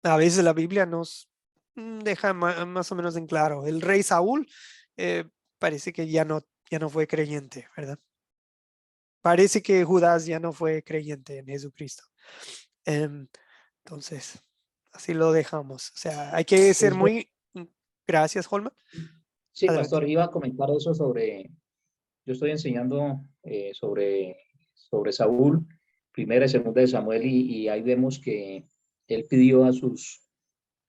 a veces la Biblia nos deja más o menos en claro. El rey Saúl parece que ya no fue creyente, ¿verdad? Parece que Judas ya no fue creyente en Jesucristo. Em, entonces, así lo dejamos. O sea, hay que ser Eso, muy... Gracias, Holman. sí, Adelante. pastor, iba a comentar eso yo estoy enseñando sobre Saúl, primera y segunda de Samuel, y ahí vemos que él pidió a sus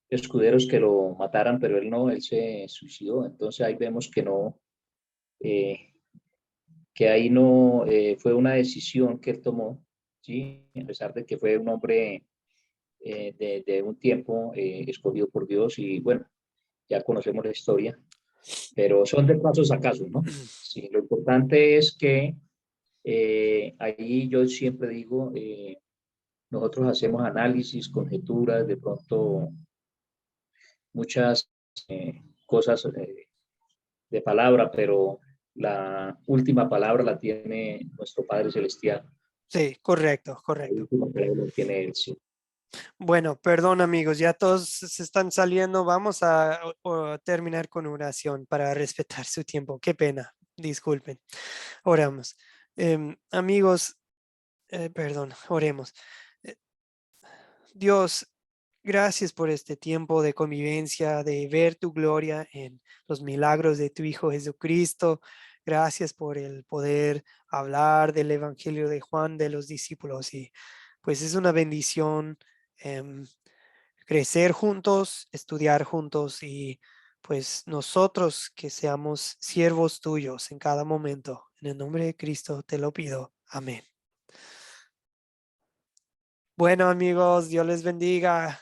escuderos que lo mataran, pero él no, él se suicidó. Entonces ahí vemos eh, que ahí no fue una decisión que él tomó, ¿sí? A pesar de que fue un hombre de un tiempo escogido por Dios, y bueno, ya conocemos la historia, pero son de casos a casos, ¿no? Sí, lo importante es que ahí yo siempre digo, nosotros hacemos análisis, conjeturas, de pronto muchas cosas de palabra, pero la última palabra la tiene nuestro Padre Celestial. Sí, correcto, La correcto. última palabra la tiene Él, sí. Bueno, perdón amigos, ya todos se están saliendo. Vamos a terminar con oración para respetar su tiempo. Qué pena, disculpen. Oramos. Amigos, perdón, oremos. Eh, Dios, gracias por este tiempo de convivencia, de ver tu gloria en los milagros de tu Hijo Jesucristo. Gracias por el poder hablar del Evangelio de Juan, de los discípulos. Y pues es una bendición crecer juntos, estudiar juntos y pues nosotros que seamos siervos tuyos en cada momento. En el nombre de Cristo te lo pido. Amén. Bueno amigos, Dios les bendiga.